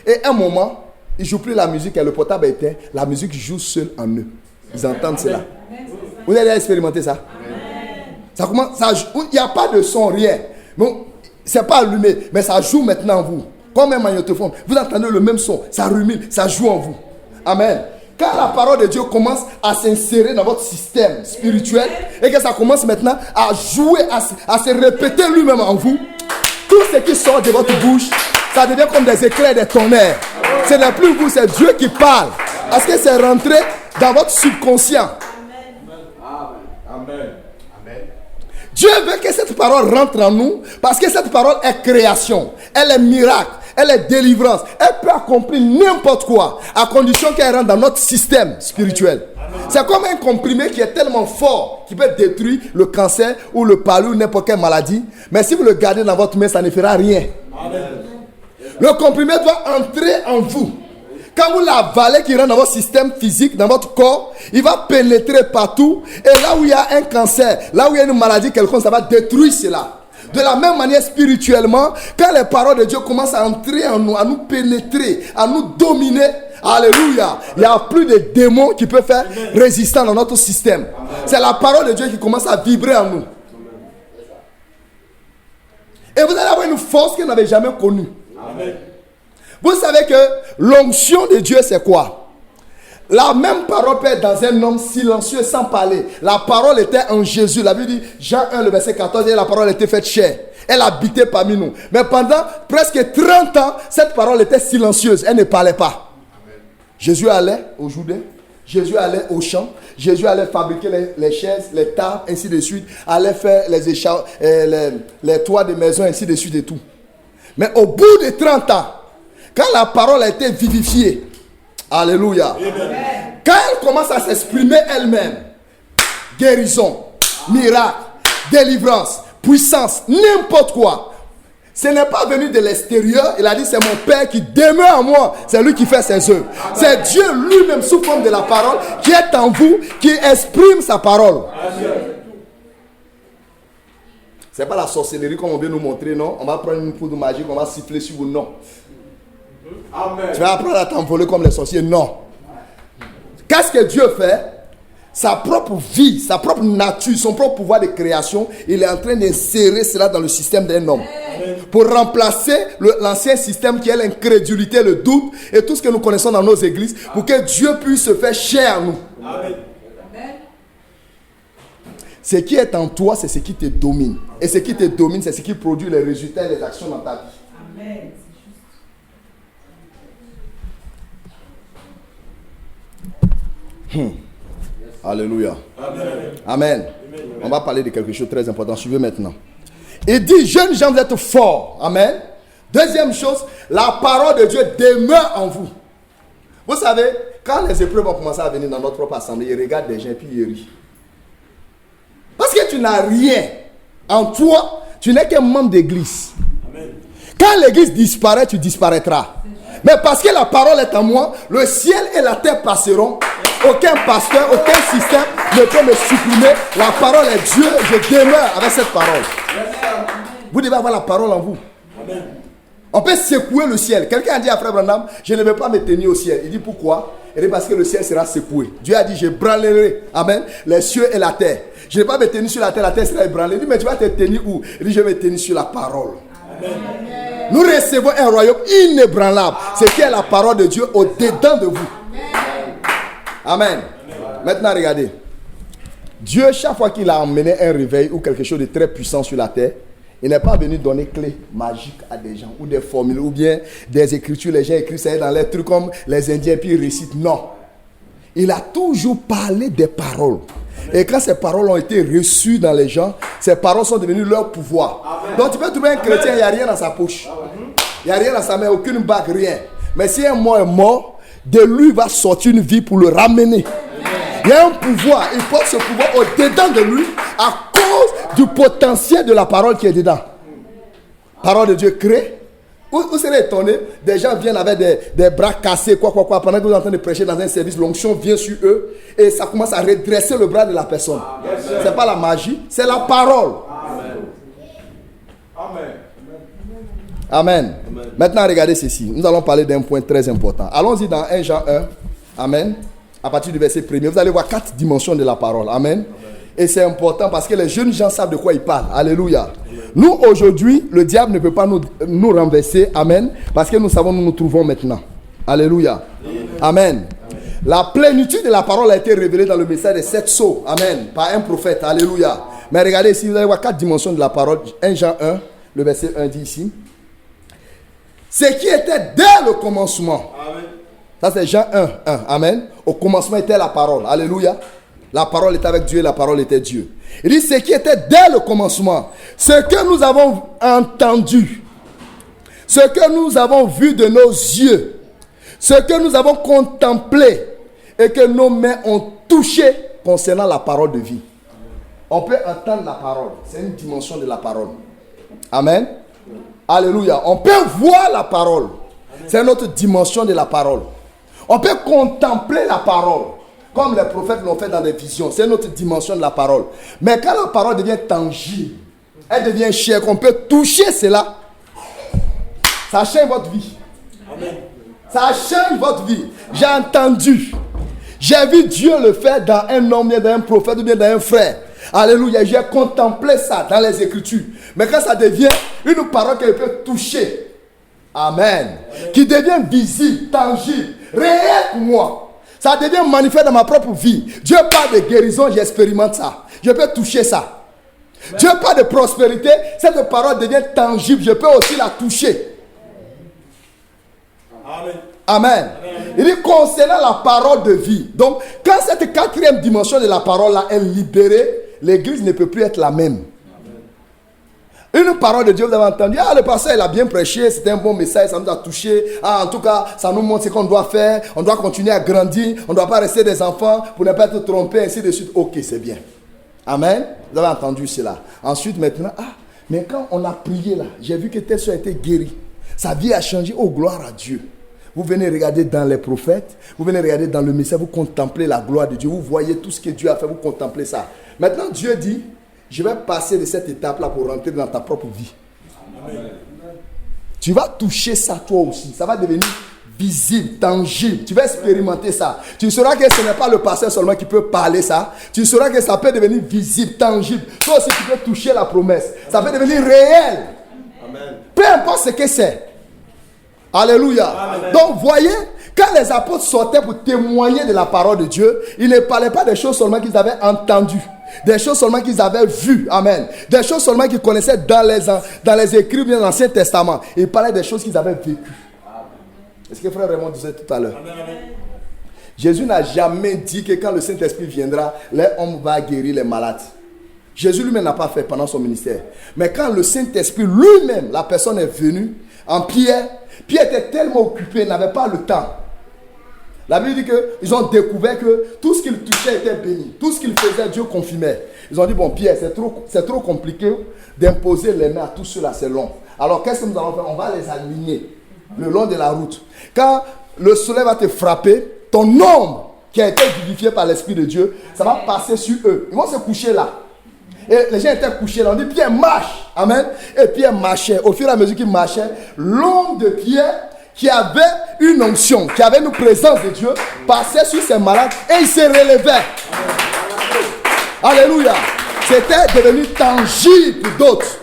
Speaker 1: Et à un moment, ils ne jouent plus la musique et le portable est éteint. La musique joue seule en eux. Ils entendent cela. Vous avez expérimenté ça? Ça commence, il n'y a pas de son, rien. Bon, c'est pas allumé, mais ça joue maintenant en vous. Comme un magnétophone. Vous entendez le même son, ça rumine, ça joue en vous. Amen. Quand la parole de Dieu commence à s'insérer dans votre système spirituel et que ça commence maintenant à jouer, à se répéter lui-même en vous, tout ce qui sort de votre bouche, ça devient comme des éclairs, des tonnerres. Ce n'est plus vous, c'est Dieu qui parle. Parce que c'est rentré dans votre subconscient. Amen. Dieu veut que cette parole rentre en nous parce que cette parole est création, elle est miracle, elle est délivrance, elle peut accomplir n'importe quoi à condition qu'elle rentre dans notre système spirituel. Amen. C'est comme un comprimé qui est tellement fort qui peut détruire le cancer ou le palu ou n'importe quelle maladie, mais si vous le gardez dans votre main, ça ne fera rien. Amen. Le comprimé doit entrer en vous. Quand vous l'avalez, qui rentre dans votre système physique, dans votre corps, il va pénétrer partout. Et là où il y a un cancer, là où il y a une maladie quelconque, ça va détruire cela. De la même manière, spirituellement, quand les paroles de Dieu commencent à entrer en nous, à nous pénétrer, à nous dominer, alléluia, il n'y a plus de démons qui peuvent faire résistance dans notre système. C'est la parole de Dieu qui commence à vibrer en nous. Et vous allez avoir une force que vous n'avez jamais connue. Amen. Vous savez que l'onction de Dieu, c'est quoi? La même parole peut être dans un homme silencieux sans parler. La parole était en Jésus. La Bible dit, Jean 1, le verset 14, et la parole était faite chair. Elle habitait parmi nous. Mais pendant presque 30 ans, cette parole était silencieuse. Elle ne parlait pas. Amen. Jésus allait au Jourdain. Jésus allait au champ. Jésus allait fabriquer les chaises, les tables, ainsi de suite. Allait faire les toits des maisons, ainsi de suite et tout. Mais au bout de 30 ans, quand la parole a été vivifiée, alléluia, amen. Quand elle commence à s'exprimer elle-même, guérison, miracle, délivrance, puissance, n'importe quoi, ce n'est pas venu de l'extérieur. Il a dit, c'est mon Père qui demeure en moi, c'est lui qui fait ses œuvres. C'est Dieu lui-même sous forme de la parole qui est en vous, qui exprime sa parole. Ce n'est pas la sorcellerie comme on veut nous montrer, non. On va prendre une poudre magique, on va siffler sur vous, non. Amen. Tu vas apprendre à t'envoler comme les sorciers, non. Qu'est-ce que Dieu fait? Sa propre vie, sa propre nature, son propre pouvoir de création, il est en train d'insérer cela dans le système d'un homme. Amen. Pour remplacer l'ancien système qui est l'incrédulité, le doute et tout ce que nous connaissons dans nos églises, pour que Dieu puisse se faire chair en nous. Amen. Ce qui est en toi, c'est ce qui te domine. Et ce qui te domine, c'est ce qui produit les résultats et les actions dans ta vie. Amen. Alléluia. Amen. Amen. On va parler de quelque chose de très important. Suivez maintenant. Il dit, jeunes gens, vous êtes forts. Amen. Deuxième chose, la parole de Dieu demeure en vous. Vous savez, quand les épreuves vont commencer à venir dans notre propre assemblée, ils regardent des gens et puis ils rient. Parce que tu n'as rien en toi, tu n'es qu'un membre d'église. Amen. Quand l'église disparaît, tu disparaîtras. Mais parce que la parole est en moi, le ciel et la terre passeront. Aucun pasteur, aucun système ne peut me supprimer. La parole est Dieu, je demeure avec cette parole. Vous devez avoir la parole en vous. Amen. On peut secouer le ciel. Quelqu'un a dit à Frère Branham, je ne vais pas me tenir au ciel. Il dit pourquoi? Il dit parce que le ciel sera secoué. Dieu a dit, je branlerai, amen, les cieux et la terre. Je ne vais pas me tenir sur la terre sera ébranlée. Il dit, mais tu vas te tenir où? Il dit, je vais me tenir sur la parole. Amen. Nous recevons un royaume inébranlable. C'est qui est la parole de Dieu au-dedans de vous. Amen. Maintenant, regardez. Dieu, chaque fois qu'il a emmené un réveil ou quelque chose de très puissant sur la terre, il n'est pas venu donner clés magiques à des gens ou des formules ou bien des écritures. Les gens écrivent ça dans les trucs comme les Indiens puis ils récitent. Non. Il a toujours parlé des paroles. Et quand ces paroles ont été reçues dans les gens, ces paroles sont devenues leur pouvoir. Amen. Donc tu peux trouver un chrétien, il n'y a rien dans sa poche. Il n'y a rien dans sa main, aucune bague, rien. Mais si un mort est mort, de lui va sortir une vie pour le ramener. Il y a un pouvoir, il porte ce pouvoir au-dedans de lui à cause du potentiel de la parole qui est dedans. Parole de Dieu crée. Vous serez étonné, des gens viennent avec des bras cassés, quoi. Pendant que vous êtes en train de prêcher dans un service, l'onction vient sur eux et ça commence à redresser le bras de la personne. Ce n'est pas la magie, c'est la parole. Amen. Amen. Amen. Maintenant, regardez ceci. Nous allons parler d'un point très important. Allons-y dans 1 Jean 1. Amen. À partir du verset 1er, vous allez voir 4 dimensions de la parole. Amen. Amen. Et c'est important parce que les jeunes gens savent de quoi ils parlent. Alléluia. Amen. Nous, aujourd'hui, le diable ne peut pas nous renverser. Amen. Parce que nous savons où nous nous trouvons maintenant. Alléluia. Amen. Amen. La plénitude de la parole a été révélée dans le message des 7 sceaux. Amen. Par un prophète. Alléluia. Mais regardez ici, vous allez voir 4 dimensions de la parole. 1 Jean 1, le verset 1 dit ici. Ce qui était dès le commencement. Amen. Ça c'est Jean 1, 1. Amen. Au commencement était la parole. Alléluia. La parole était avec Dieu et la parole était Dieu. Il dit ce qui était dès le commencement. Ce que nous avons entendu. Ce que nous avons vu de nos yeux. Ce que nous avons contemplé. Et que nos mains ont touché concernant la parole de vie. On peut entendre la parole. C'est une dimension de la parole. Amen. Alléluia. On peut voir la parole. C'est une autre dimension de la parole. On peut contempler la parole. Comme les prophètes l'ont fait dans des visions. C'est une autre dimension de la parole. Mais quand la parole devient tangible, elle devient chère, qu'on peut toucher cela, ça change votre vie. Amen. Ça change votre vie. J'ai entendu. J'ai vu Dieu le faire dans un homme, dans un prophète ou bien dans un frère. Alléluia. J'ai contemplé ça dans les Écritures. Mais quand ça devient une parole qu'elle peut toucher, Amen, qui devient visible, tangible, réel pour moi, ça devient manifeste dans ma propre vie. Dieu parle de guérison, j'expérimente ça. Je peux toucher ça. Dieu parle de prospérité, cette parole devient tangible, je peux aussi la toucher. Amen. Amen. Il dit concernant la parole de vie. Donc, quand cette quatrième dimension de la parole là est libérée, l'église ne peut plus être la même. Une parole de Dieu, vous avez entendu, le pasteur il a bien prêché, c'était un bon message, ça nous a touché. En tout cas, ça nous montre ce qu'on doit faire, on doit continuer à grandir, on ne doit pas rester des enfants pour ne pas être trompés, ainsi de suite. Ok, c'est bien. Amen. Vous avez entendu cela. Ensuite, maintenant, mais quand on a prié là, j'ai vu que telle soeur a été guérie. Sa vie a changé. Oh, gloire à Dieu. Vous venez regarder dans les prophètes, vous venez regarder dans le message, vous contemplez la gloire de Dieu, vous voyez tout ce que Dieu a fait, vous contemplez ça. Maintenant, Dieu dit, je vais passer de cette étape-là pour rentrer dans ta propre vie. Amen. Tu vas toucher ça toi aussi. Ça va devenir visible, tangible. Tu vas expérimenter ça. Tu sauras que ce n'est pas le pasteur seulement qui peut parler ça. Tu sauras que ça peut devenir visible, tangible. Toi aussi, tu peux toucher la promesse. Ça peut devenir réel. Amen. Peu importe ce que c'est. Alléluia. Amen. Donc, voyez, quand les apôtres sortaient pour témoigner de la parole de Dieu, ils ne parlaient pas des choses seulement qu'ils avaient entendues. Des choses seulement qu'ils avaient vues. Amen. Des choses seulement qu'ils connaissaient dans les écrits de l'Ancien Testament. Ils parlaient des choses qu'ils avaient vécues. Est-ce que frère Raymond disait tout à l'heure? Jésus n'a jamais dit que quand le Saint-Esprit viendra, l'homme va guérir les malades. Jésus lui-même n'a pas fait pendant son ministère. Mais quand le Saint-Esprit lui-même, la personne est venue, en Pierre était tellement occupé, il n'avait pas le temps. La Bible dit qu'ils ont découvert que tout ce qu'ils touchaient était béni. Tout ce qu'ils faisaient, Dieu confirmait. Ils ont dit, bon Pierre, c'est trop compliqué d'imposer les mains à tous ceux-là, c'est long. Alors qu'est-ce que nous allons faire? On va les aligner le long de la route. Quand le soleil va te frapper, ton ombre qui a été vivifié par l'Esprit de Dieu, ça va passer sur eux. Ils vont se coucher là. Et les gens étaient couchés là. On dit Pierre marche. Amen. Et Pierre marchait. Au fur et à mesure qu'il marchait, l'ombre de Pierre, qui avait une onction, qui avait une présence de Dieu, passait sur ces malades et il se relevait. Alléluia. C'était devenu tangible pour d'autres.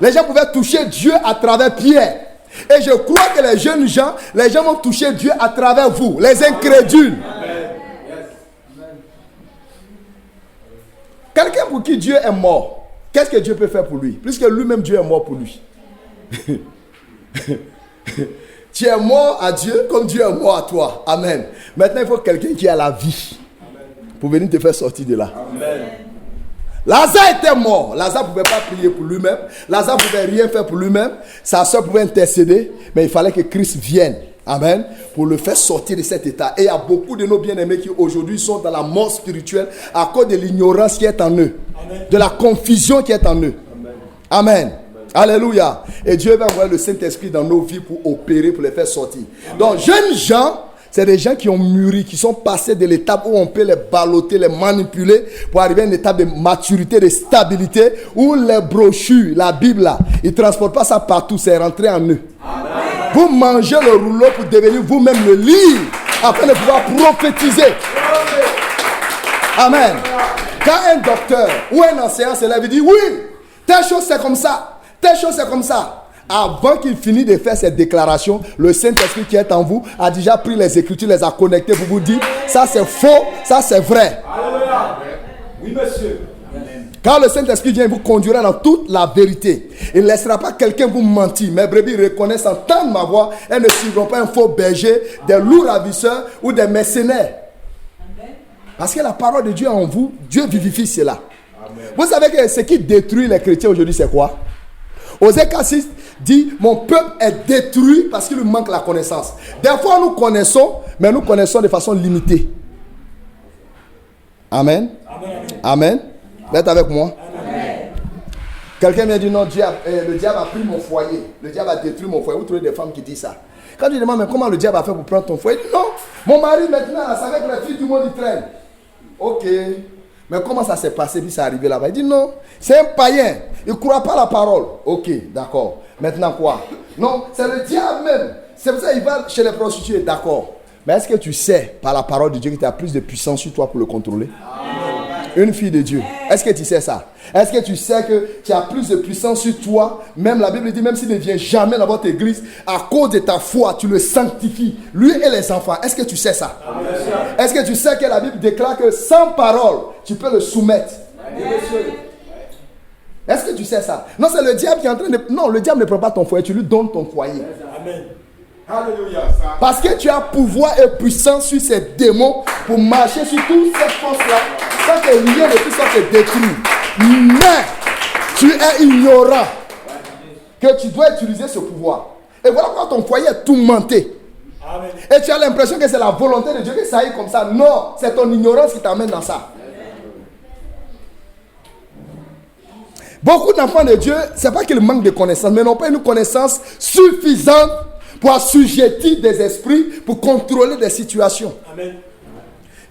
Speaker 1: Les gens pouvaient toucher Dieu à travers Pierre. Et je crois que les jeunes gens, les gens vont toucher Dieu à travers vous, les incrédules. Quelqu'un pour qui Dieu est mort, qu'est-ce que Dieu peut faire pour lui? Puisque lui-même Dieu est mort pour lui. Tu es mort à Dieu comme Dieu est mort à toi. Amen. Maintenant, il faut quelqu'un qui a la vie pour venir te faire sortir de là. Amen. Lazare était mort. Lazare ne pouvait pas prier pour lui-même. Lazare ne pouvait rien faire pour lui-même. Sa soeur pouvait intercéder. Mais il fallait que Christ vienne. Amen. Pour le faire sortir de cet état. Et il y a beaucoup de nos bien-aimés qui aujourd'hui sont dans la mort spirituelle à cause de l'ignorance qui est en eux. Amen. De la confusion qui est en eux. Amen. Amen. Alléluia. Et Dieu va envoyer le Saint-Esprit dans nos vies pour opérer, pour les faire sortir. Amen. Donc, jeunes gens, c'est des gens qui ont mûri, qui sont passés de l'étape où on peut les balloter, les manipuler, pour arriver à une étape de maturité, de stabilité, où les brochures, la Bible là, ils ne transportent pas ça partout, c'est rentré en eux. Amen. Vous mangez le rouleau pour devenir vous-même le livre, afin de pouvoir prophétiser. Amen. Quand un docteur ou un enseignant se lève et dit, oui, telle chose c'est comme ça, telle chose c'est comme ça. Avant qu'il finisse de faire cette déclaration, le Saint-Esprit qui est en vous a déjà pris les Écritures, les a connectées pour vous dire, ça c'est faux, ça c'est vrai. Alléluia. Oui, monsieur. Quand le Saint-Esprit vient, il vous conduira dans toute la vérité. Il ne laissera pas quelqu'un vous mentir. Mes brebis reconnaissent, entendent ma voix. Elles ne suivront pas un faux berger, des loups ravisseurs ou des mercenaires. Parce que la parole de Dieu est en vous. Dieu vivifie cela. Amen. Vous savez que ce qui détruit les chrétiens aujourd'hui, c'est quoi? Osée 4:6 dit, mon peuple est détruit parce qu'il lui manque la connaissance. Des fois, nous connaissons, mais nous connaissons de façon limitée. Amen. Amen. Amen. Vous êtes avec moi? Amen. Quelqu'un m'a dit, non, le diable a pris mon foyer. Le diable a détruit mon foyer. Vous trouvez des femmes qui disent ça. Quand tu demandes, mais comment le diable a fait pour prendre ton foyer? Il dit, non, mon mari maintenant, c'est avec les filles du monde, il traîne. Ok. Mais comment ça s'est passé, puis ça est arrivé là-bas? Il dit non, c'est un païen. Il ne croit pas la parole. Ok, d'accord. Maintenant quoi? Non, c'est le diable même. C'est pour ça qu'il va chez les prostituées. D'accord. Mais est-ce que tu sais, par la parole de Dieu, que tu as plus de puissance sur toi pour le contrôler? Amen. Une fille de Dieu. Est-ce que tu sais ça? Est-ce que tu sais que tu as plus de puissance sur toi? Même la Bible dit, même s'il ne vient jamais dans votre église, à cause de ta foi, tu le sanctifies. Lui et les enfants. Est-ce que tu sais ça? Amen. Est-ce que tu sais que la Bible déclare que sans parole, tu peux le soumettre? Amen. Est-ce que tu sais ça? Non, c'est le diable qui est en train de... Non, le diable ne prend pas ton foyer, tu lui donnes ton foyer. Amen. Alléluia. Parce que tu as pouvoir et puissance sur ces démons pour marcher sur toutes ces forces-là sans que rien de tout ça te détruise. Mais tu es ignorant que tu dois utiliser ce pouvoir. Et voilà pourquoi ton foyer est tourmenté. Amen. Et tu as l'impression que c'est la volonté de Dieu que ça aille comme ça. Non, c'est ton ignorance qui t'amène dans ça. Beaucoup d'enfants de Dieu, ce n'est pas qu'ils manquent de connaissances, mais n'ont pas une connaissance suffisante pour assujettir des esprits, pour contrôler des situations. Amen.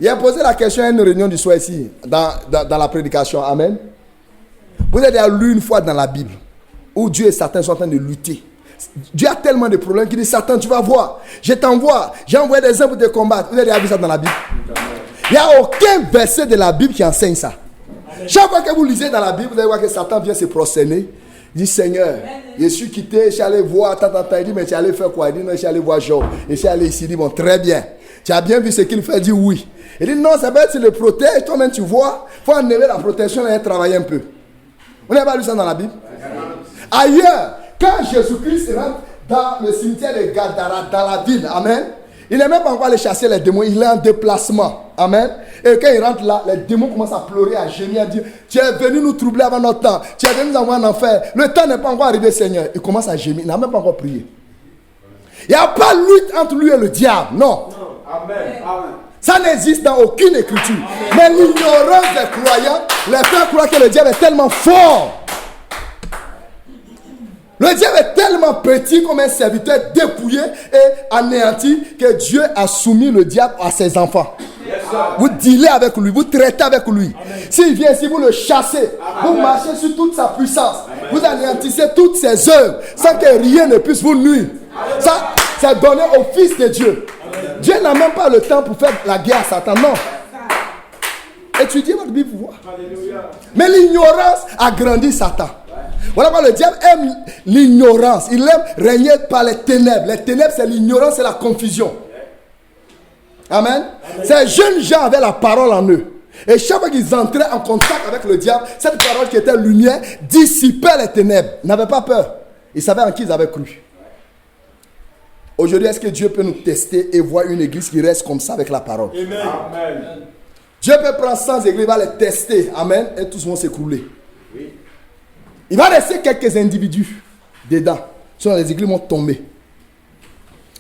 Speaker 1: Il a posé la question à une réunion du soir ici, dans la prédication. Amen. Vous avez lu une fois dans la Bible, où Dieu et Satan sont en train de lutter. Dieu a tellement de problèmes qu'il dit, Satan, tu vas voir, je t'envoie, j'ai envoyé des hommes pour te combattre. Vous avez vu ça dans la Bible? Il n'y a aucun verset de la Bible qui enseigne ça. Amen. Chaque fois que vous lisez dans la Bible, vous allez voir que Satan vient se prosterner. Il dit, Seigneur, je suis quitté, je suis allé voir, il dit, mais tu es allé faire quoi? Il dit, non, je suis allé voir Job. Et je suis allé ici, il dit, bon, très bien. Tu as bien vu ce qu'il fait? Il dit, oui. Il dit, non, ça va être, tu le protèges, toi-même tu vois, il faut enlever la protection et travailler un peu. Vous n'avez pas lu ça dans la Bible? Ailleurs, quand Jésus-Christ rentre dans le cimetière de Gadara, dans la ville, amen, il n'est même pas encore allé chasser les démons, il est en déplacement, amen. Et quand il rentre là, les démons commencent à pleurer, à gémir, à dire, tu es venu nous troubler avant notre temps, tu es venu nous envoyer en enfer, le temps n'est pas encore arrivé, Seigneur. Il commence à gémir, il n'a même pas encore prié. Il n'y a pas lutte entre lui et le diable, non. Ça n'existe dans aucune écriture. Mais l'ignorance des croyants les fait croire que le diable est tellement fort. Le diable est tellement petit comme un serviteur dépouillé et anéanti que Dieu a soumis le diable à ses enfants. Vous dealez avec lui, vous traitez avec lui. S'il vient ici, vous le chassez. Vous marchez sur toute sa puissance. Vous anéantissez toutes ses œuvres sans que rien ne puisse vous nuire. Ça, c'est donné au Fils de Dieu. Dieu n'a même pas le temps pour faire la guerre à Satan, non. Étudiez votre Bible pour voir. Mais l'ignorance agrandit Satan. Voilà pourquoi le diable aime l'ignorance. Il aime régner par les ténèbres. Les ténèbres, c'est l'ignorance, c'est la confusion. Amen. Ces jeunes gens avaient la parole en eux. Et chaque fois qu'ils entraient en contact avec le diable, cette parole qui était lumière dissipait les ténèbres. Ils n'avaient pas peur. Ils savaient en qui ils avaient cru. Aujourd'hui, est-ce que Dieu peut nous tester et voir une église qui reste comme ça avec la parole? Amen. Dieu peut prendre 100 églises, il va les tester. Amen. Et tous vont s'écrouler. Oui. Il va laisser quelques individus dedans. Sinon, les églises vont tomber.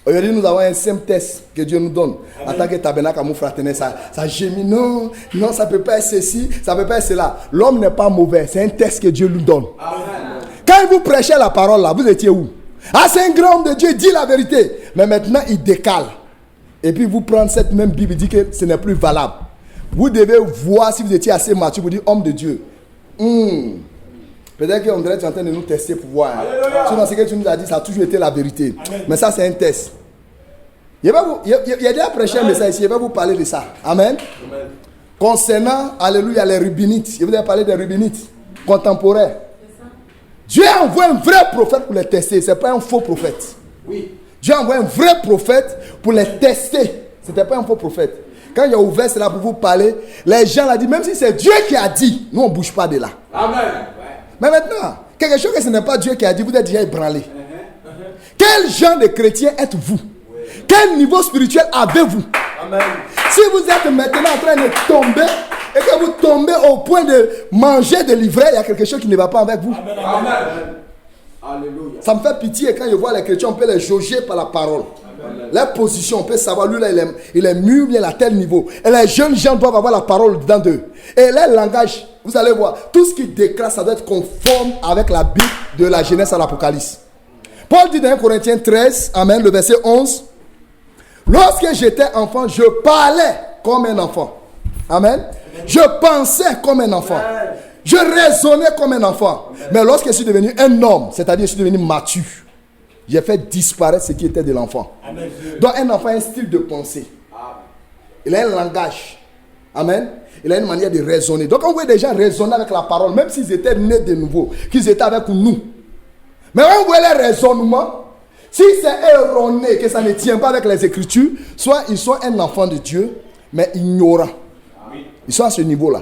Speaker 1: Aujourd'hui, nous avons un simple test que Dieu nous donne. En tant que tabernacle, mon fraternel, ça gémit. Non, ça ne peut pas être ceci, ça ne peut pas être cela. L'homme n'est pas mauvais. C'est un test que Dieu nous donne. Amen. Quand vous prêchez la parole là, vous étiez où? Ah, c'est un grand homme de Dieu, il dit la vérité. Mais maintenant, il décale. Et puis, vous prenez cette même Bible et dit que ce n'est plus valable. Vous devez voir si vous étiez assez mature pour dire homme de Dieu. Peut-être qu'on dirait que tu es en train de nous tester pour voir. Sinon, ce que tu nous as dit, ça a toujours été la vérité. Amen. Mais ça, c'est un test. Il y a déjà prêché un message ici, je vais vous parler de ça. Amen. Amen. Concernant, alléluia, les rabbinites. Je vous ai parlé des rabbinites contemporains. Dieu a envoyé un vrai prophète pour les tester. Ce n'est pas un faux prophète. Oui. Dieu a envoyé un vrai prophète pour les tester. Ce n'était pas un faux prophète. Quand il a ouvert cela pour vous parler, les gens l'ont dit, même si c'est Dieu qui a dit, nous on ne bouge pas de là. Amen. Mais maintenant, quelque chose que ce n'est pas Dieu qui a dit, vous êtes déjà ébranlé. Quel genre de chrétien êtes-vous? Quel niveau spirituel avez-vous? Amen. Si vous êtes maintenant en train de tomber et que vous tombez au point de manger de l'ivraie, il y a quelque chose qui ne va pas avec vous. Amen. Amen. Alléluia. Ça me fait pitié quand je vois les chrétiens, on peut les jauger par la parole. Amen. Leur position, on peut savoir, lui là, il est mûr, il est à tel niveau. Et les jeunes gens doivent avoir la parole dedans d'eux. Et leur langage, vous allez voir, tout ce qu'ils déclarent, ça doit être conforme avec la Bible de la Genèse à l'Apocalypse. Paul dit dans 1 Corinthiens 13, amen, le verset 11. Lorsque j'étais enfant, je parlais comme un enfant. Amen. Je pensais comme un enfant. Je raisonnais comme un enfant. Mais lorsque je suis devenu un homme, c'est-à-dire je suis devenu mature, j'ai fait disparaître ce qui était de l'enfant. Donc un enfant a un style de pensée. Il a un langage. Amen. Il a une manière de raisonner. Donc on voit des gens raisonner avec la parole, même s'ils étaient nés de nouveau, qu'ils étaient avec nous. Mais on voit les raisonnements. Si c'est erroné, que ça ne tient pas avec les Écritures, soit ils sont un enfant de Dieu, mais ignorants. Ils sont à ce niveau-là.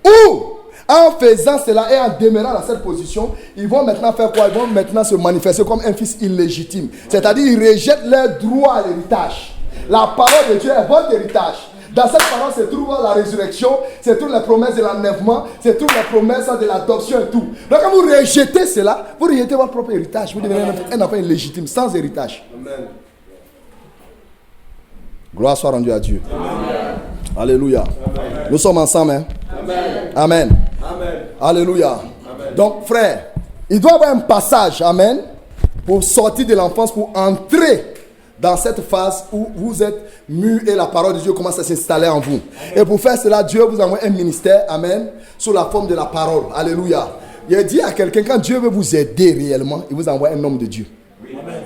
Speaker 1: Ou, en faisant cela et en demeurant dans cette position, ils vont maintenant faire quoi? Ils vont maintenant se manifester comme un fils illégitime. C'est-à-dire, ils rejettent leur droit à l'héritage. La parole de Dieu est votre héritage. Dans cette parole se trouve la résurrection, se trouvent les promesses de l'enlèvement, se trouvent les promesses de l'adoption et tout. Donc quand vous rejetez cela, vous rejetez votre propre héritage. Vous devenez un enfant illégitime, sans héritage. Amen. Gloire soit rendue à Dieu. Amen. Alléluia. Amen. Nous sommes ensemble. Hein? Amen. Amen. Amen. Alléluia. Amen. Donc frère, il doit y avoir un passage, amen, pour sortir de l'enfance, pour entrer dans cette phase où vous êtes mûrs et la parole de Dieu commence à s'installer en vous. Amen. Et pour faire cela, Dieu vous envoie un ministère, amen, sous la forme de la parole. Alléluia. Il a dit à quelqu'un, quand Dieu veut vous aider réellement, il vous envoie un homme de Dieu. Amen.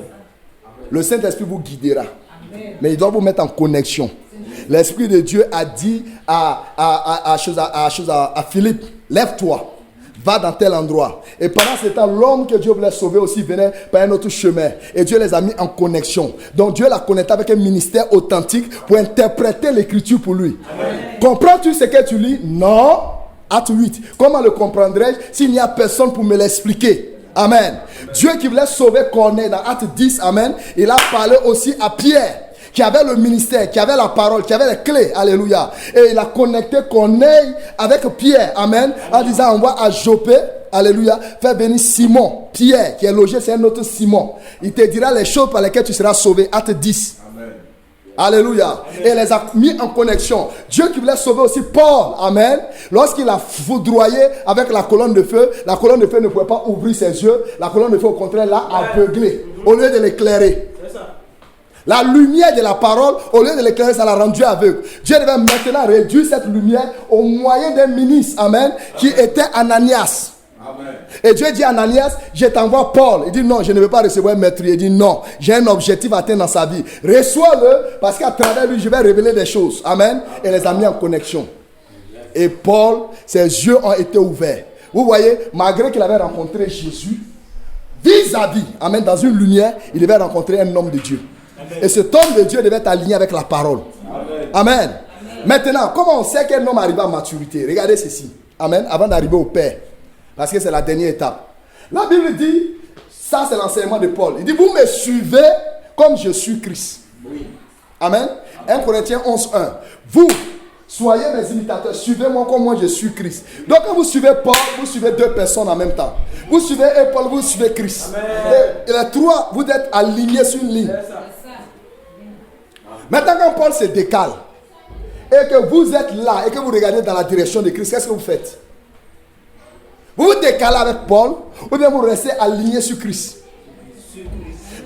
Speaker 1: Le Saint-Esprit vous guidera. Amen. Mais il doit vous mettre en connexion. L'Esprit de Dieu a dit à Philippe, lève-toi. Va dans tel endroit. Et pendant ce temps, l'homme que Dieu voulait sauver aussi venait par un autre chemin. Et Dieu les a mis en connexion. Donc Dieu l'a connecté avec un ministère authentique pour interpréter l'écriture pour lui. Amen. Comprends-tu ce que tu lis? Non. Acte 8. Comment le comprendrais-je s'il n'y a personne pour me l'expliquer? Amen. Amen. Dieu qui voulait sauver Corneille dans Acte 10, amen, il a parlé aussi à Pierre, qui avait le ministère, qui avait la parole, qui avait les clés, alléluia. Et il a connecté Corneille avec Pierre, amen, en disant, on va à Joppé, alléluia, faire venir Simon, Pierre, qui est logé, c'est un autre Simon. Il te dira les choses par lesquelles tu seras sauvé, Acte 10. Amen. Alléluia. Et elle les a mis en connexion. Dieu qui voulait sauver aussi Paul. Amen. Lorsqu'il a foudroyé avec la colonne de feu ne pouvait pas ouvrir ses yeux. La colonne de feu, au contraire, l'a aveuglé au lieu de l'éclairer. La lumière de la parole, au lieu de l'éclairer, ça l'a rendu aveugle. Dieu devait maintenant réduire cette lumière au moyen d'un ministre, amen, qui était Ananias. Amen. Et Dieu dit à Ananias, je t'envoie Paul. Il dit non, je ne veux pas recevoir un maître. Il dit non, j'ai un objectif à atteindre dans sa vie. Reçois-le, parce qu'à travers lui, je vais révéler des choses. Amen. Et les a mis en connexion. Et Paul, ses yeux ont été ouverts. Vous voyez, malgré qu'il avait rencontré Jésus, vis-à-vis, amen, dans une lumière, il devait rencontrer un homme de Dieu. Et cet homme de Dieu devait être aligné avec la parole. Amen. Amen. Maintenant, comment on sait qu'un homme arrive à maturité? Regardez ceci. Amen. Avant d'arriver au Père. Parce que c'est la dernière étape. La Bible dit, ça c'est l'enseignement de Paul. Il dit, vous me suivez comme je suis Christ. Oui. Amen. 1 Corinthiens 11, 1. Vous, soyez mes imitateurs. Suivez-moi comme moi je suis Christ. Donc quand vous suivez Paul, vous suivez deux personnes en même temps. Vous suivez Paul, vous suivez Christ. Et les trois, vous êtes alignés sur une ligne. Maintenant, quand Paul se décale et que vous êtes là et que vous regardez dans la direction de Christ, qu'est-ce que vous faites? Vous vous décalez avec Paul ou bien vous restez aligné sur Christ?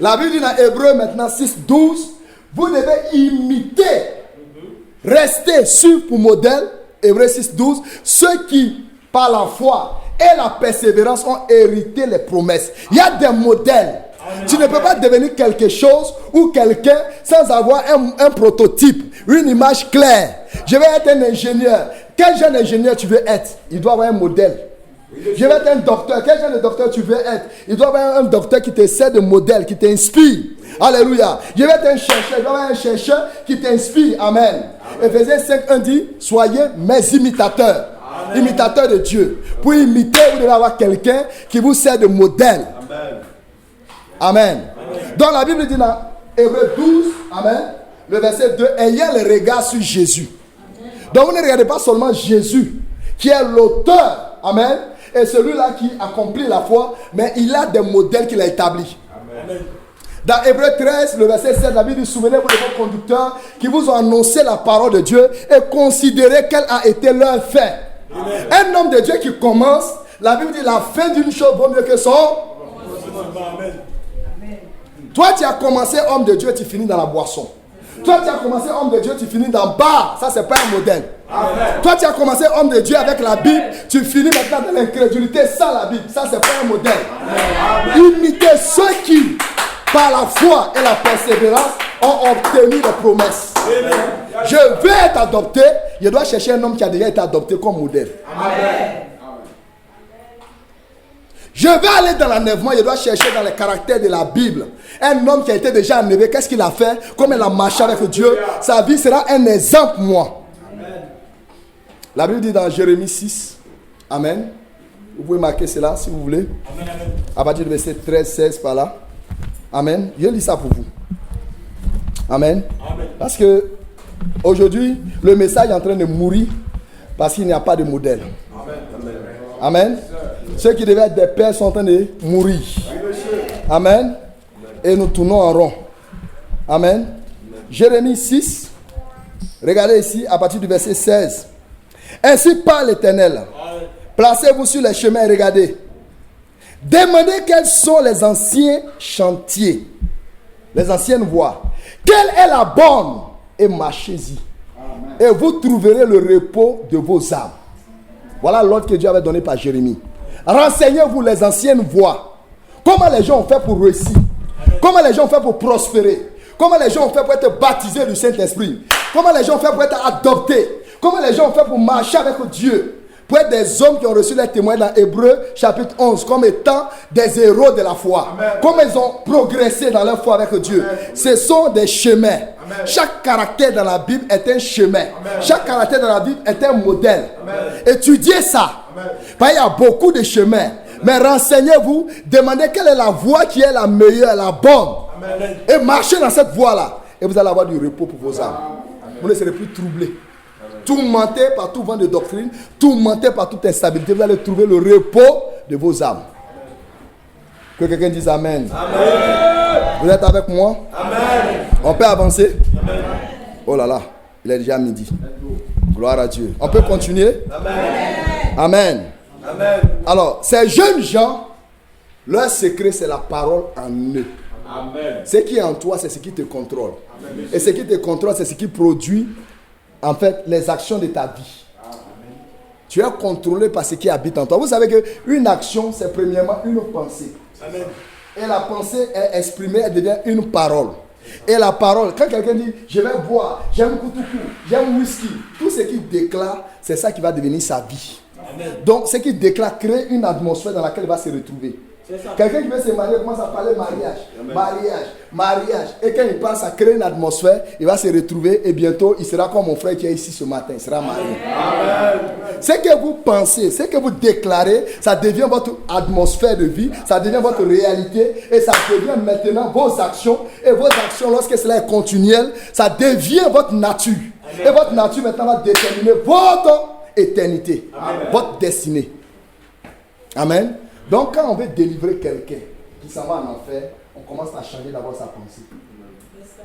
Speaker 1: La Bible dit dans Hébreux maintenant 6, 12, vous devez imiter, rester sur pour modèle, Hébreux 6, 12, ceux qui, par la foi et la persévérance, ont hérité les promesses. Il y a des modèles. Tu ne peux pas devenir quelque chose ou quelqu'un sans avoir un prototype, une image claire. Je vais être un ingénieur. Quel genre d'ingénieur tu veux être? Il doit avoir un modèle. Je vais être un docteur. Quel genre de docteur tu veux être? Il doit avoir un docteur qui te sert de modèle, qui t'inspire. Alléluia. Je vais être un chercheur. Il doit avoir un chercheur qui t'inspire. Amen. Éphésiens 5:1 dit, soyez mes imitateurs. Amen. Imitateurs de Dieu. Pour imiter, vous devez avoir quelqu'un qui vous sert de modèle. Amen. Amen. Donc la Bible dit dans Hébreux 12, amen, le verset 2, ayez le regard sur Jésus. Donc vous ne regardez pas seulement Jésus, qui est l'auteur, amen, et celui-là qui accomplit la foi, mais il a des modèles qu'il a établis. Amen. Dans Hébreux 13, le verset 7, la Bible dit, souvenez-vous de vos conducteurs qui vous ont annoncé la parole de Dieu et considérez quel a été leur fin. Amen. Un homme de Dieu qui commence, la Bible dit, la fin d'une chose vaut mieux que son. Amen. Toi, tu as commencé homme de Dieu, tu finis dans la boisson. Toi, tu as commencé homme de Dieu, tu finis dans le bar. Ça, c'est pas un modèle. Amen. Toi, tu as commencé homme de Dieu avec la Bible, tu finis maintenant dans l'incrédulité sans la Bible. Ça, c'est pas un modèle. Amen. Imitez ceux qui, par la foi et la persévérance, ont obtenu les promesses. Amen. Je veux être adopté, je dois chercher un homme qui a déjà été adopté comme modèle. Amen. Je vais aller dans l'enlèvement, je dois chercher dans les caractères de la Bible. Un homme qui a été déjà enlevé, qu'est-ce qu'il a fait? Comme il a marché avec Dieu, sa vie sera un exemple pour moi. Amen. La Bible dit dans Jérémie 6, amen. Vous pouvez marquer cela si vous voulez. Amen, amen. À partir du verset 13, 16 par là. Amen. Je lis ça pour vous. Amen. Amen. Parce que aujourd'hui, le message est en train de mourir parce qu'il n'y a pas de modèle. Amen. Amen. Ceux qui devaient être des pères sont en train de mourir. Amen. Et nous tournons en rond. Amen. Jérémie 6. Regardez ici à partir du verset 16. Ainsi parle l'Éternel. Placez-vous sur les chemins et regardez. Demandez quels sont les anciens chantiers. Les anciennes voies. Quelle est la bonne? Et marchez-y. Et vous trouverez le repos de vos âmes. Voilà l'ordre que Dieu avait donné par Jérémie. Renseignez-vous les anciennes voies. Comment les gens ont fait pour réussir? Comment les gens ont fait pour prospérer? Comment les gens ont fait pour être baptisés du Saint-Esprit? Comment les gens ont fait pour être adoptés? Comment les gens ont fait pour marcher avec Dieu? Pour être des hommes qui ont reçu les témoins dans Hébreux chapitre 11 comme étant des héros de la foi. Amen. Comment ils ont progressé dans leur foi avec Dieu. Amen. Ce sont des chemins. Amen. Chaque caractère dans la Bible est un chemin. Amen. Chaque caractère dans la Bible est un modèle. Amen. Étudiez ça. Parce qu'il y a beaucoup de chemins. Mais renseignez-vous, demandez quelle est la voie qui est la meilleure, la bonne. Amen. Et marchez dans cette voie-là. Et vous allez avoir du repos pour vos âmes. Vous ne serez plus troublés. Tourmenté par tout vent de doctrine, tourmenté par toute instabilité, vous allez trouver le repos de vos âmes. Que quelqu'un dise Amen. Amen. Vous êtes avec moi? Amen. On peut avancer? Amen. Oh là là, il est déjà midi. Gloire à Dieu. On peut continuer? Amen. Amen. Alors, ces jeunes gens, leur secret, c'est la parole en eux. Amen. Ce qui est en toi, c'est ce qui te contrôle. Amen. Et ce qui te contrôle, c'est ce qui produit, en fait, les actions de ta vie. Amen. Tu es contrôlé par ce qui habite en toi. Vous savez qu'une action, c'est premièrement une pensée. Amen. Et la pensée est exprimée, elle devient une parole. Et la parole, quand quelqu'un dit je vais boire, j'aime koutoukou, j'aime whisky, tout ce qu'il déclare, c'est ça qui va devenir sa vie. Amen. Donc ce qu'il déclare crée une atmosphère dans laquelle il va se retrouver. Quelqu'un qui veut se marier commence à parler mariage, Amen. Mariage, mariage. Et quand il parle, ça crée une atmosphère, il va se retrouver et bientôt il sera comme mon frère qui est ici ce matin, il sera marié. Amen. Ce que vous pensez, ce que vous déclarez, ça devient votre atmosphère de vie, ça devient votre réalité et ça devient maintenant vos actions. Et vos actions, lorsque cela est continuel, ça devient votre nature. Amen. Et votre nature maintenant va déterminer votre éternité, Amen. Votre destinée. Amen. Donc quand on veut délivrer quelqu'un qui s'en va en enfer, on commence à changer d'abord sa pensée.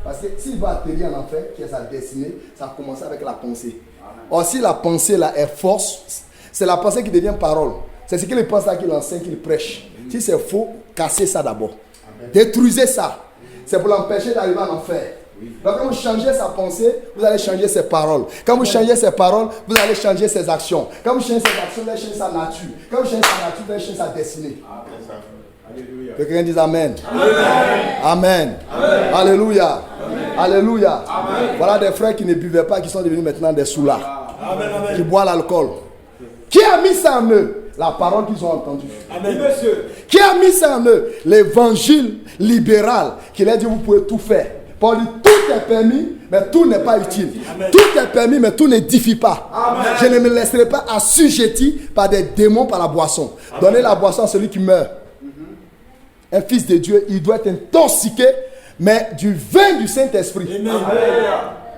Speaker 1: Parce que s'il va atterrir en enfer, qui est sa destinée, ça a commencé avec la pensée. Or si la pensée là est force, c'est la pensée qui devient parole. C'est ce qu'il pense là qu'il enseigne, qu'il prêche. Si c'est faux, cassez ça d'abord. Détruisez ça. C'est pour l'empêcher d'arriver en enfer. Donc quand vous changez sa pensée, vous allez changer ses paroles. Quand vous changez ses paroles, vous allez changer ses actions. Quand vous changez ses actions, vous allez changer sa nature. Quand vous changez sa nature, vous allez changer sa destinée. Que quelqu'un dise Amen. Amen. Amen. Amen. Alléluia. Amen. Alléluia. Amen. Voilà des frères qui ne buvaient pas, qui sont devenus maintenant des soulards. Amen. Qui boivent l'alcool. Qui a mis ça en eux? La parole qu'ils ont entendue. Amen. Qui a mis ça en eux? L'évangile libéral qui leur dit vous pouvez tout faire. Paul dit tout est permis, mais tout n'est pas utile. Amen. Tout est permis, mais tout n'édifie pas. Amen. Je ne me laisserai pas assujetti par des démons, par la boisson. Amen. Donnez la boisson à celui qui meurt. Un fils de Dieu, il doit être intoxiqué, mais du vin du Saint-Esprit. Amen.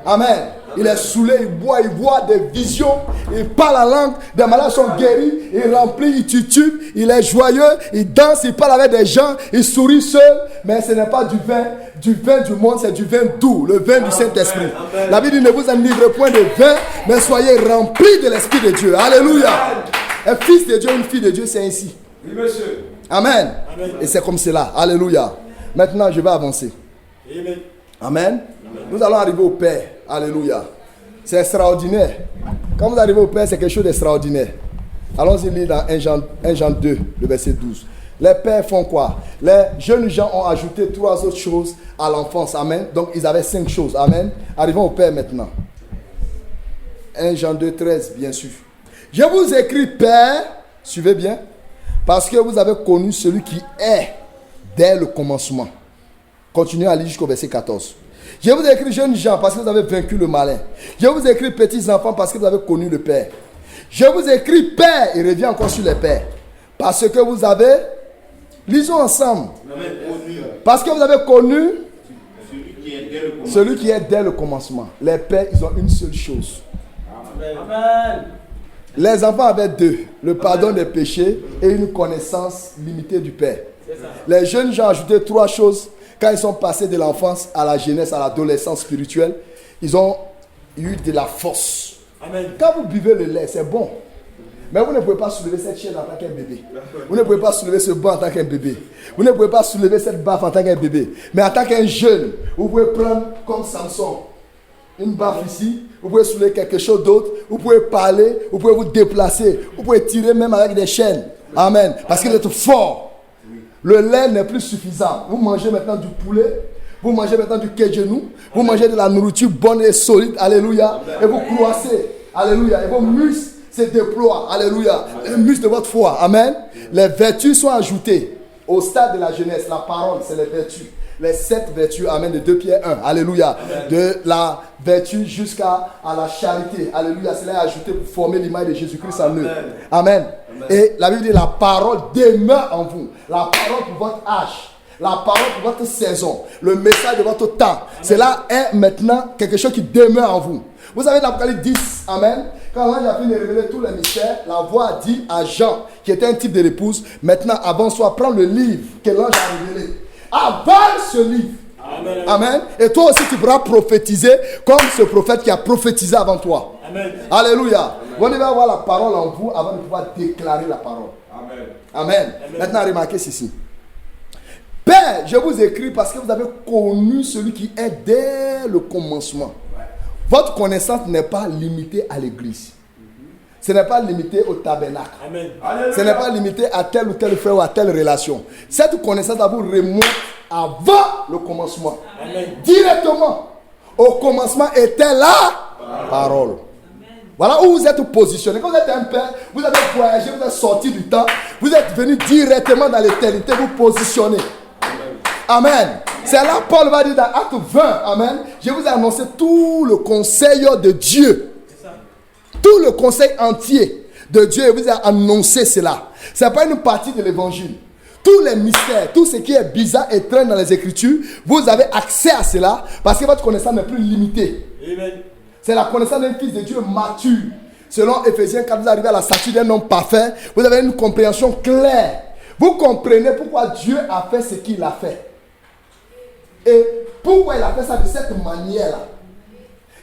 Speaker 1: Amen. Il est saoulé, il voit des visions, il parle la langue, des malades sont guéris, il remplit, il titube, il est joyeux, il danse, il parle avec des gens, il sourit seul, mais ce n'est pas du vin du monde, c'est du vin doux, le vin du Saint-Esprit. La Bible dit ne vous enivrez point de vin, mais soyez remplis de l'Esprit de Dieu. Alléluia. Un fils de Dieu, une fille de Dieu, c'est ainsi. Oui, monsieur. Amen. Amen. Et c'est comme cela. Alléluia. Maintenant, je vais avancer. Amen. Amen. Nous allons arriver au Père. Alléluia. C'est extraordinaire. Quand vous arrivez au Père, c'est quelque chose d'extraordinaire. Allons-y lire dans 1 Jean 2, le verset 12. Les pères font quoi? Les jeunes gens ont ajouté 3 autres choses à l'enfance. Amen. Donc, ils avaient 5 choses. Amen. Arrivons au Père maintenant. 1 Jean 2, 13, bien sûr. Je vous écris, Père, suivez bien, parce que vous avez connu celui qui est dès le commencement. Continuez à lire jusqu'au verset 14. Je vous écris jeunes gens parce que vous avez vaincu le malin. Je vous écris petits enfants parce que vous avez connu le Père. Je vous écris Père, il revient encore sur les pères. Parce que vous avez, lisons ensemble. Parce que vous avez connu celui qui est dès le commencement. Les pères, ils ont une seule chose. Amen. Les enfants avaient 2, le pardon des péchés et une connaissance limitée du Père. Les jeunes gens ont ajouté 3 choses. Quand ils sont passés de l'enfance à la jeunesse, à l'adolescence spirituelle, ils ont eu de la force. Amen. Quand vous buvez le lait, c'est bon. Mais vous ne pouvez pas soulever cette chaise en tant qu'un bébé. Vous ne pouvez pas soulever ce banc en tant qu'un bébé. Vous ne pouvez pas soulever cette baffe en tant qu'un bébé. Mais en tant qu'un jeune, vous pouvez prendre comme Samson une baffe ici. Vous pouvez soulever quelque chose d'autre. Vous pouvez parler. Vous pouvez vous déplacer. Vous pouvez tirer même avec des chaînes. Amen. Parce que vous êtes fort. Le lait n'est plus suffisant. Vous mangez maintenant du poulet. Vous mangez maintenant du quai-genou. Vous mangez de la nourriture bonne et solide. Alléluia. Et vous croissez. Alléluia. Et vos muscles se déploient. Alléluia. Les muscles de votre foi. Amen. Les vertus sont ajoutées au stade de la jeunesse. La parole, c'est les vertus. Les 7 vertus, amen, de 2 Pierre 1, alléluia, amen. De la vertu jusqu'à la charité, alléluia, cela est ajouté pour former l'image de Jésus-Christ en eux, amen. Et la Bible dit, la parole demeure en vous, la parole pour votre âge, la parole pour votre saison, le message de votre temps, amen. Cela est maintenant quelque chose qui demeure en vous. Vous savez, dans l'Apocalypse 10, amen, quand l'ange a fini de révéler tous les mystères, la voix a dit à Jean, qui était un type de l'épouse, maintenant avance-toi, prends le livre que l'ange a révélé. Avale ce livre. Amen. Et toi aussi, tu pourras prophétiser comme ce prophète qui a prophétisé avant toi.
Speaker 2: Amen.
Speaker 1: Alléluia. Vous devez avoir la parole en vous avant de pouvoir déclarer la parole. Amen. Amen. Maintenant, remarquez ceci. Père, je vous écris parce que vous avez connu celui qui est dès le commencement. Votre connaissance n'est pas limitée à l'église. Ce n'est pas limité au tabernacle. Amen. Ce n'est pas limité à tel ou tel frère ou à telle relation. Cette connaissance à vous remonte avant le commencement. Amen. Directement. Au commencement était la parole. Amen. Voilà où vous êtes positionné. Quand vous êtes un père, vous avez voyagé, vous êtes sorti du temps, vous êtes venu directement dans l'éternité, vous positionnez. Amen. C'est là Paul va dire dans Acte 20, Amen. Je vous ai annoncé tout le conseil de Dieu. Tout le conseil entier de Dieu, vous a annoncé cela. Ce n'est pas une partie de l'évangile. Tous les mystères, tout ce qui est bizarre et étrange dans les Écritures, vous avez accès à cela parce que votre connaissance n'est plus limitée. Amen. C'est la connaissance d'un fils de Dieu mature. Selon Éphésiens, quand vous arrivez à la stature d'un homme parfait, vous avez une compréhension claire. Vous comprenez pourquoi Dieu a fait ce qu'il a fait. Et pourquoi il a fait ça de cette manière-là.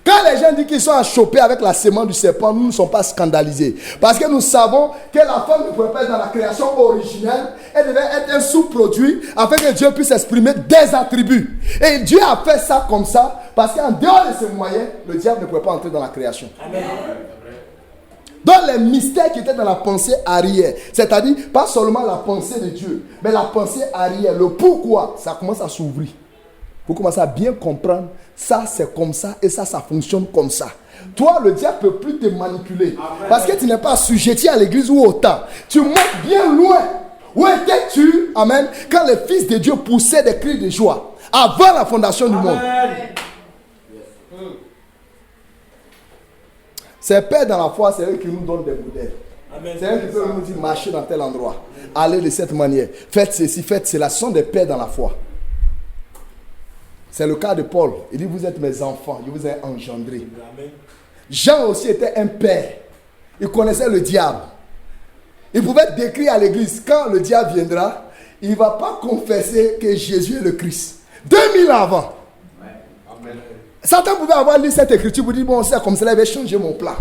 Speaker 1: Quand les gens disent qu'ils sont achoppés avec la sémence du serpent, nous ne sommes pas scandalisés. Parce que nous savons que la femme ne pouvait pas être dans la création originelle. Elle devait être un sous-produit afin que Dieu puisse exprimer des attributs. Et Dieu a fait ça comme ça parce qu'en dehors de ces moyens, le diable ne pouvait pas entrer dans la création. Amen. Donc les mystères qui étaient dans la pensée arrière, c'est-à-dire pas seulement la pensée de Dieu, mais la pensée arrière, le pourquoi, ça commence à s'ouvrir. Vous commencez à bien comprendre, ça c'est comme ça et ça fonctionne comme ça. Toi, le diable ne peut plus te manipuler. Amen. Parce que tu n'es pas assujetti à l'église ou au temps. Tu montes bien loin. Où étais-tu, Amen, quand les fils de Dieu poussaient des cris de joie avant la fondation du monde? Ces pères dans la foi, c'est eux qui nous donnent des modèles. Amen. C'est eux qui peuvent nous dire marchez dans tel endroit, allez de cette manière, faites ceci, faites cela. Ce sont des pères dans la foi. C'est le cas de Paul. Il dit, vous êtes mes enfants, je vous ai engendrés. Amen. Jean aussi était un père. Il connaissait le diable. Il pouvait décrire à l'église, quand le diable viendra, il ne va pas confesser que Jésus est le Christ. 2000 ans avant. Amen. Satan pouvait avoir lu cette écriture pour dire, bon, c'est comme cela, il va changer mon plan.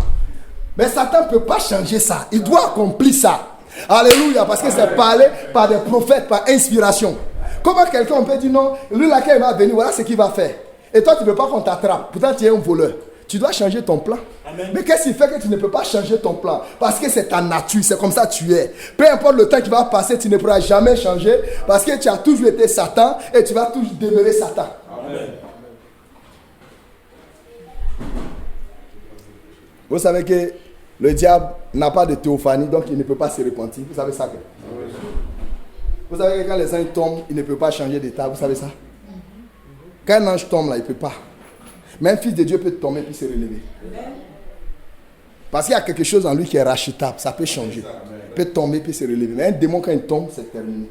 Speaker 1: Mais Satan ne peut pas changer ça. Il doit accomplir ça. Alléluia, parce que c'est parlé par des prophètes, par inspiration. Comment quelqu'un peut dire non, lui là quand il va venir, voilà ce qu'il va faire. Et toi tu ne veux pas qu'on t'attrape, pourtant tu es un voleur. Tu dois changer ton plan. Amen. Mais qu'est-ce qui fait que tu ne peux pas changer ton plan? Parce que c'est ta nature, c'est comme ça que tu es. Peu importe le temps qui va passer, tu ne pourras jamais changer. Parce que tu as toujours été Satan et tu vas toujours demeurer Satan. Amen. Vous savez que le diable n'a pas de théophanie, donc il ne peut pas se repentir. Vous savez ça que... Vous savez que quand les anges tombent, il ne peut pas changer d'état. Vous savez ça? Quand un ange tombe là, il ne peut pas. Mais un fils de Dieu peut tomber puis se relever. Parce qu'il y a quelque chose en lui qui est rachetable. Ça peut changer. Il peut tomber puis se relever. Mais un démon, quand il tombe, c'est terminé.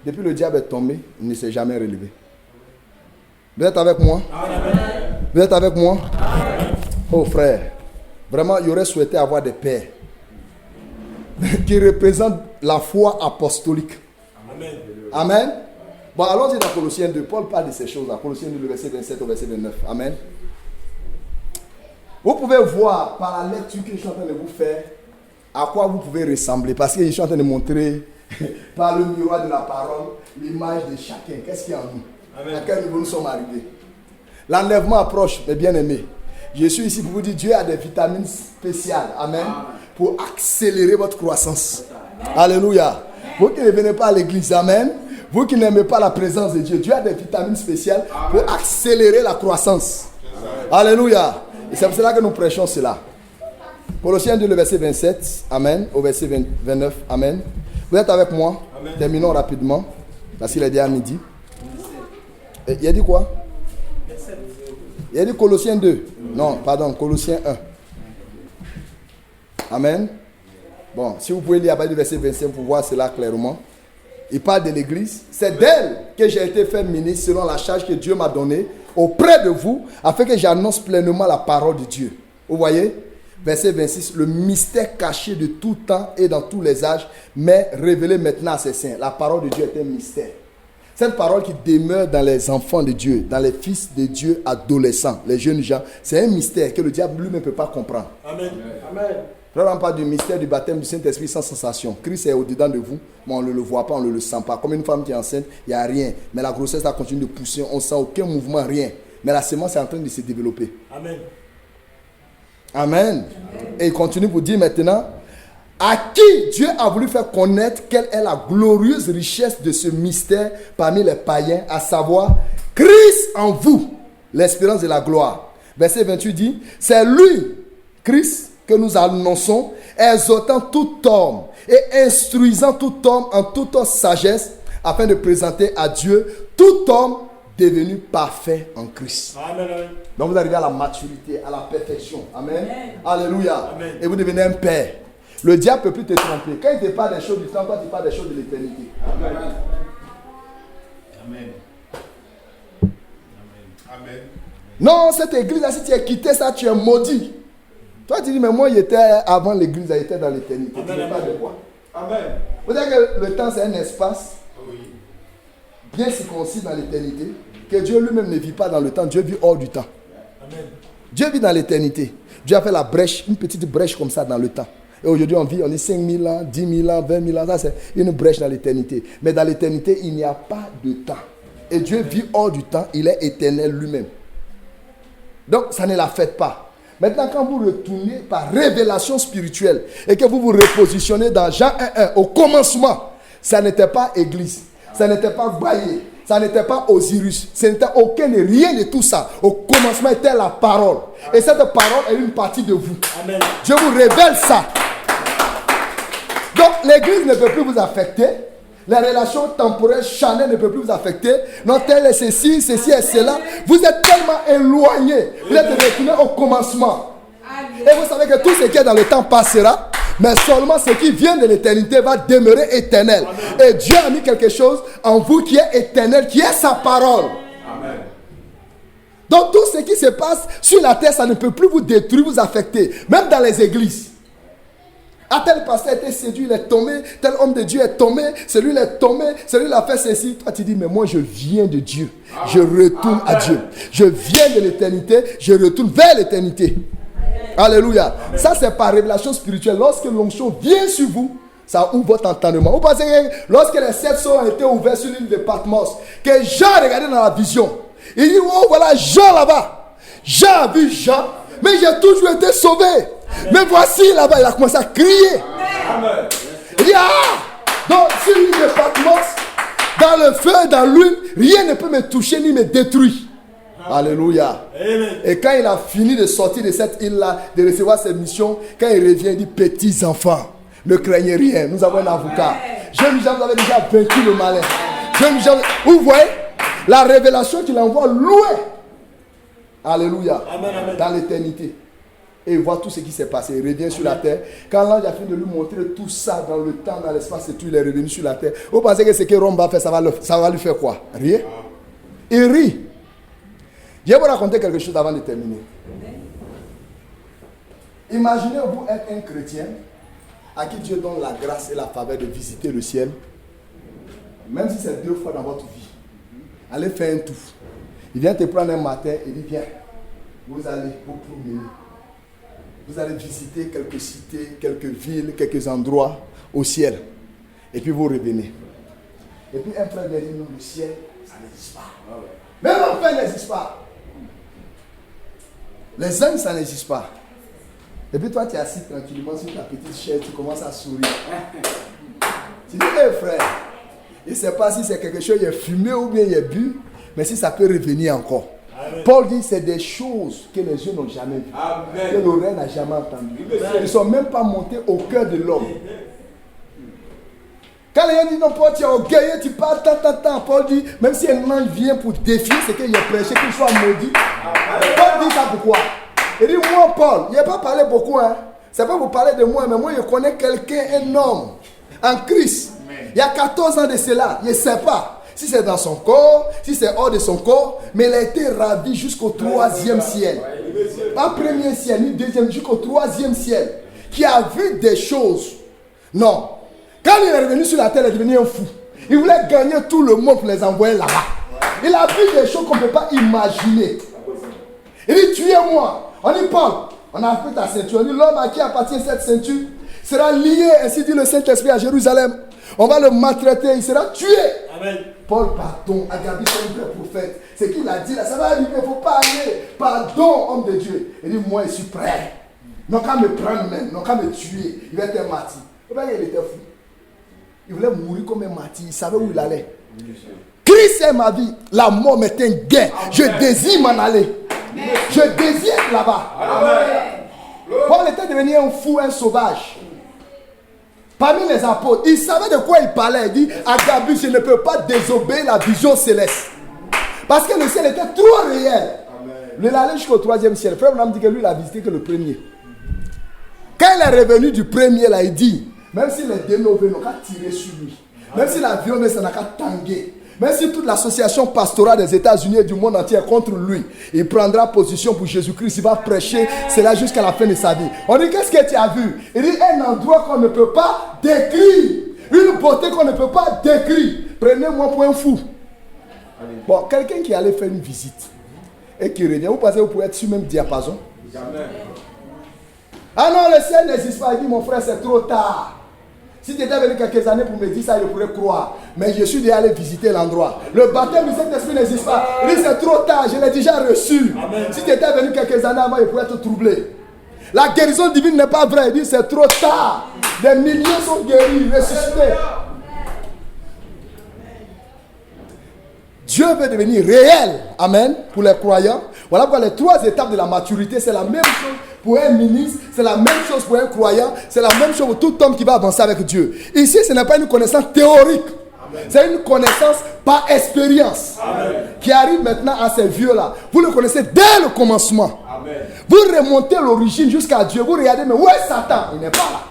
Speaker 1: Depuis le diable est tombé, il ne s'est jamais relevé. Vous êtes avec moi? Vous êtes avec moi? Oh frère, vraiment, il aurait souhaité avoir des pères qui représentent la foi apostolique. Amen. Amen. Bon, allons-y dans Colossiens 2. Paul parle de ces choses-là. Colossiens 2, le verset 27 au verset 29. Amen. Vous pouvez voir par la lecture que je suis en train de vous faire à quoi vous pouvez ressembler. Parce que je suis en train de montrer par le miroir de la parole l'image de chacun. Qu'est-ce qu'il y a en nous? Amen. À quel niveau nous sommes arrivés? L'enlèvement approche, mes bien-aimés. Je suis ici pour vous dire Dieu a des vitamines spéciales. Amen. Pour accélérer votre croissance. Amen. Alléluia. Vous qui ne venez pas à l'église, amen. Vous qui n'aimez pas la présence de Dieu, Dieu a des vitamines spéciales pour accélérer la croissance. Amen. Alléluia. Et c'est pour cela que nous prêchons cela. Colossiens 2, le verset 27, amen. Au verset 29, amen. Vous êtes avec moi? Amen. Terminons rapidement, parce qu'il est déjà midi. Et il a dit quoi? Il a dit Colossiens 2. Non, pardon, Colossiens 1. Amen. Bon, si vous pouvez lire à partir du verset 25 pour voir cela clairement. Il parle de l'église. C'est d'elle que j'ai été fait ministre selon la charge que Dieu m'a donnée auprès de vous, afin que j'annonce pleinement la parole de Dieu. Vous voyez? Verset 26. Le mystère caché de tout temps et dans tous les âges, mais révélé maintenant à ses saints. La parole de Dieu est un mystère. Cette parole qui demeure dans les enfants de Dieu, dans les fils de Dieu adolescents, les jeunes gens, c'est un mystère que le diable lui-même ne peut pas comprendre.
Speaker 2: Amen. Amen.
Speaker 1: On parle du mystère du baptême du Saint-Esprit sans sensation. Christ est au-dedans de vous, mais on ne le voit pas, on ne le sent pas. Comme une femme qui est enceinte, il n'y a rien. Mais la grossesse, ça continue de pousser, on ne sent aucun mouvement, rien. Mais la semence est en train de se développer.
Speaker 2: Amen.
Speaker 1: Amen. Et il continue pour dire maintenant, à qui Dieu a voulu faire connaître quelle est la glorieuse richesse de ce mystère parmi les païens, à savoir Christ en vous, l'espérance de la gloire. Verset 28 dit, c'est lui, Christ, que nous annonçons, exhortant tout homme et instruisant tout homme en toute sagesse, afin de présenter à Dieu tout homme devenu parfait en Christ.
Speaker 2: Amen.
Speaker 1: Donc vous arrivez à la maturité, à la perfection. Amen.
Speaker 2: Amen.
Speaker 1: Alléluia.
Speaker 2: Amen.
Speaker 1: Et vous devenez un père. Le diable ne peut plus te tromper. Quand il te parle des choses du temps, toi tu parles des choses de l'éternité.
Speaker 2: Amen.
Speaker 3: Amen. Amen.
Speaker 1: Non, cette église-là, si tu as quitté ça, tu es maudit. Toi, tu dis, mais moi, j'étais avant l'église, j'étais dans l'éternité. Tu ne parles de quoi?
Speaker 2: Amen.
Speaker 1: Vous savez que le temps, c'est un espace
Speaker 3: Oui.
Speaker 1: bien circoncis dans l'éternité, que Dieu lui-même ne vit pas dans le temps, Dieu vit hors du temps.
Speaker 2: Amen.
Speaker 1: Dieu vit dans l'éternité. Dieu a fait la brèche, une petite brèche comme ça dans le temps. Et aujourd'hui, on vit, on est 5000 ans, 10 000 ans, 20 000 ans. Ça, c'est une brèche dans l'éternité. Mais dans l'éternité, il n'y a pas de temps. Et Dieu vit hors du temps, il est éternel lui-même. Donc, ça ne la faites pas. Maintenant, quand vous retournez par révélation spirituelle et que vous vous repositionnez dans Jean 1:1, au commencement, ça n'était pas église, ça n'était pas Baye, ça n'était pas Osiris, ce n'était aucun et rien de tout ça. Au commencement était la parole. Et cette parole est une partie de vous.
Speaker 2: Amen.
Speaker 1: Je vous révèle ça. Donc, l'église ne peut plus vous affecter. Les relations temporelles charnelles ne peuvent plus vous affecter. Non, tel est ceci et cela. Vous êtes tellement éloignés. Vous êtes retournés au commencement. Et vous savez que tout ce qui est dans le temps passera. Mais seulement ce qui vient de l'éternité va demeurer éternel. Et Dieu a mis quelque chose en vous qui est éternel, qui est sa parole.
Speaker 3: Amen.
Speaker 1: Donc tout ce qui se passe sur la terre, ça ne peut plus vous détruire, vous affecter. Même dans les églises. Ah, tel pasteur a été séduit, il est tombé. Tel homme de Dieu est tombé. Celui est tombé. Celui a fait ceci. Toi, tu dis, mais moi, je viens de Dieu. Je retourne à Dieu. Je viens de l'éternité. Je retourne vers l'éternité. Alléluia. Ça, c'est par révélation spirituelle. Lorsque l'onction vient sur vous, ça ouvre votre entendement. Vous pensez que lorsque les 7 sceaux ont été ouverts sur l'île de Patmos, que Jean regardait dans la vision, il dit, oh, voilà Jean là-bas. Jean a vu Jean, mais j'ai toujours été sauvé. Mais voici là-bas, il a commencé à crier.
Speaker 2: Amen.
Speaker 1: Il dit, ah! Donc, sur l'île de Patmos, dans le feu, dans l'huile, rien ne peut me toucher ni me détruire. Alléluia.
Speaker 2: Amen.
Speaker 1: Et quand il a fini de sortir de cette île-là, de recevoir ses missions, quand il revient, il dit, petits enfants, ne craignez rien, nous avons un avocat. Jeunes gens, vous avez déjà vaincu le malin. Jeunes gens, vous voyez, la révélation qu'il envoie loin. Alléluia.
Speaker 2: Amen, amen.
Speaker 1: Dans l'éternité. Et il voit tout ce qui s'est passé. Il revient sur la terre. Quand l'ange a fini de lui montrer tout ça dans le temps, dans l'espace et tout, il est revenu sur la terre. Vous pensez que ce que Rome va faire, ça va lui faire quoi? Rien. Il rit. Je vais vous raconter quelque chose avant de terminer. Imaginez-vous être un chrétien à qui Dieu donne la grâce et la faveur de visiter le ciel, même si c'est 2 fois dans votre vie. Allez faire un tour. Il vient te prendre un matin et dit, viens, vous allez vous promener. Vous allez visiter quelques cités, quelques villes, quelques endroits au ciel. Et puis vous revenez. Et puis un frère vient dire, non, le ciel, ça n'existe pas. Même l'enfer n'existe pas. Les anges, ça n'existe pas. Et puis toi, tu es assis tranquillement sur ta petite chaise, tu commences à sourire. Tu dis, hé frère, je ne sais pas si c'est quelque chose, il est fumé ou bien il est bu, mais si ça peut revenir encore. Amen. Paul dit, c'est des choses que les yeux n'ont jamais vues, que l'oreille n'a jamais entendues. Ils ne sont même pas montés au cœur de l'homme. Quand les gens disent, non, Paul, tu es orgueilleux, tu parles tant. Paul dit, même si un ange vient pour défier ce qu'il a prêché, qu'il soit maudit. Paul dit ça pourquoi? Il dit, moi, Paul, il n'a pas parlé beaucoup. Hein. Ce n'est pas pour parler de moi, mais moi, je connais quelqu'un, un homme, en Christ. Il y a 14 ans de cela, je ne sais pas. Si c'est dans son corps, si c'est hors de son corps, mais il a été ravi jusqu'au 3e ciel. Pas 1er ciel, ni 2e, jusqu'au 3e ciel. Qui a vu des choses. Non. Quand il est revenu sur la terre, il est devenu un fou. Il voulait gagner tout le monde pour les envoyer là-bas. Il a vu des choses qu'on ne peut pas imaginer. Il dit, tuez-moi. On dit, Paul, on a pris ta ceinture. On dit, l'homme à qui appartient cette ceinture sera lié, ainsi dit le Saint-Esprit, à Jérusalem. On va le maltraiter, il sera tué. Amen. Paul, pardon, Agabus est un vrai prophète. C'est qu'il a dit là, ça va arriver, il ne faut pas aller. Pardon, homme de Dieu. Il dit, moi, je suis prêt. Non qu'à me prendre même, non qu'à me tuer. Il va être un martyr. Il était fou. Il voulait mourir comme un martyr. Il savait où il allait. Christ est ma vie. La mort m'est un gain. Je désire m'en aller. Je désire être là-bas. Paul était devenu un fou, un sauvage. Parmi les apôtres, il savait de quoi il parlait. Il dit, Agabus, je ne peux pas désobéir la vision céleste. Parce que le ciel était trop réel. Il est allé jusqu'au 3e ciel. Frère Branham dit que lui, il a visité que le premier. Quand il est revenu du premier, là, il dit, même si les démons n'ont qu'à tirer sur lui, même si l'avion n'a qu'à tanguer, même si toute l'association pastorale des États-Unis et du monde entier est contre lui, il prendra position pour Jésus-Christ. Il va prêcher cela jusqu'à la fin de sa vie. On dit, qu'est-ce que tu as vu? Il dit, un endroit qu'on ne peut pas décrire. Une beauté qu'on ne peut pas décrire. Prenez-moi pour un fou. Bon, quelqu'un qui allait faire une visite et qui revient, vous pensez que vous pouvez être sur le même diapason? Jamais. Ah non, le ciel n'existe pas. Il dit, mon frère, c'est trop tard. Si tu étais venu quelques années pour me dire ça, je pourrais croire. Mais je suis déjà allé visiter l'endroit. Le baptême du Saint-Esprit n'existe pas. Il dit, c'est trop tard, je l'ai déjà reçu. Amen. Si tu étais venu quelques années avant, je pourrais être troublé. La guérison divine n'est pas vraie. Il dit, c'est trop tard. Des milliers sont guéris, ressuscités. Dieu veut devenir réel. Amen. Pour les croyants. Voilà pourquoi les 3 étapes de la maturité, c'est la même chose pour un ministre, c'est la même chose pour un croyant, c'est la même chose pour tout homme qui va avancer avec Dieu. Ici, ce n'est pas une connaissance théorique. Amen. C'est une connaissance par expérience. Amen. Qui arrive maintenant à ces vieux-là. Vous le connaissez dès le commencement. Amen. Vous remontez l'origine jusqu'à Dieu. Vous regardez, mais où est Satan? Il n'est pas là.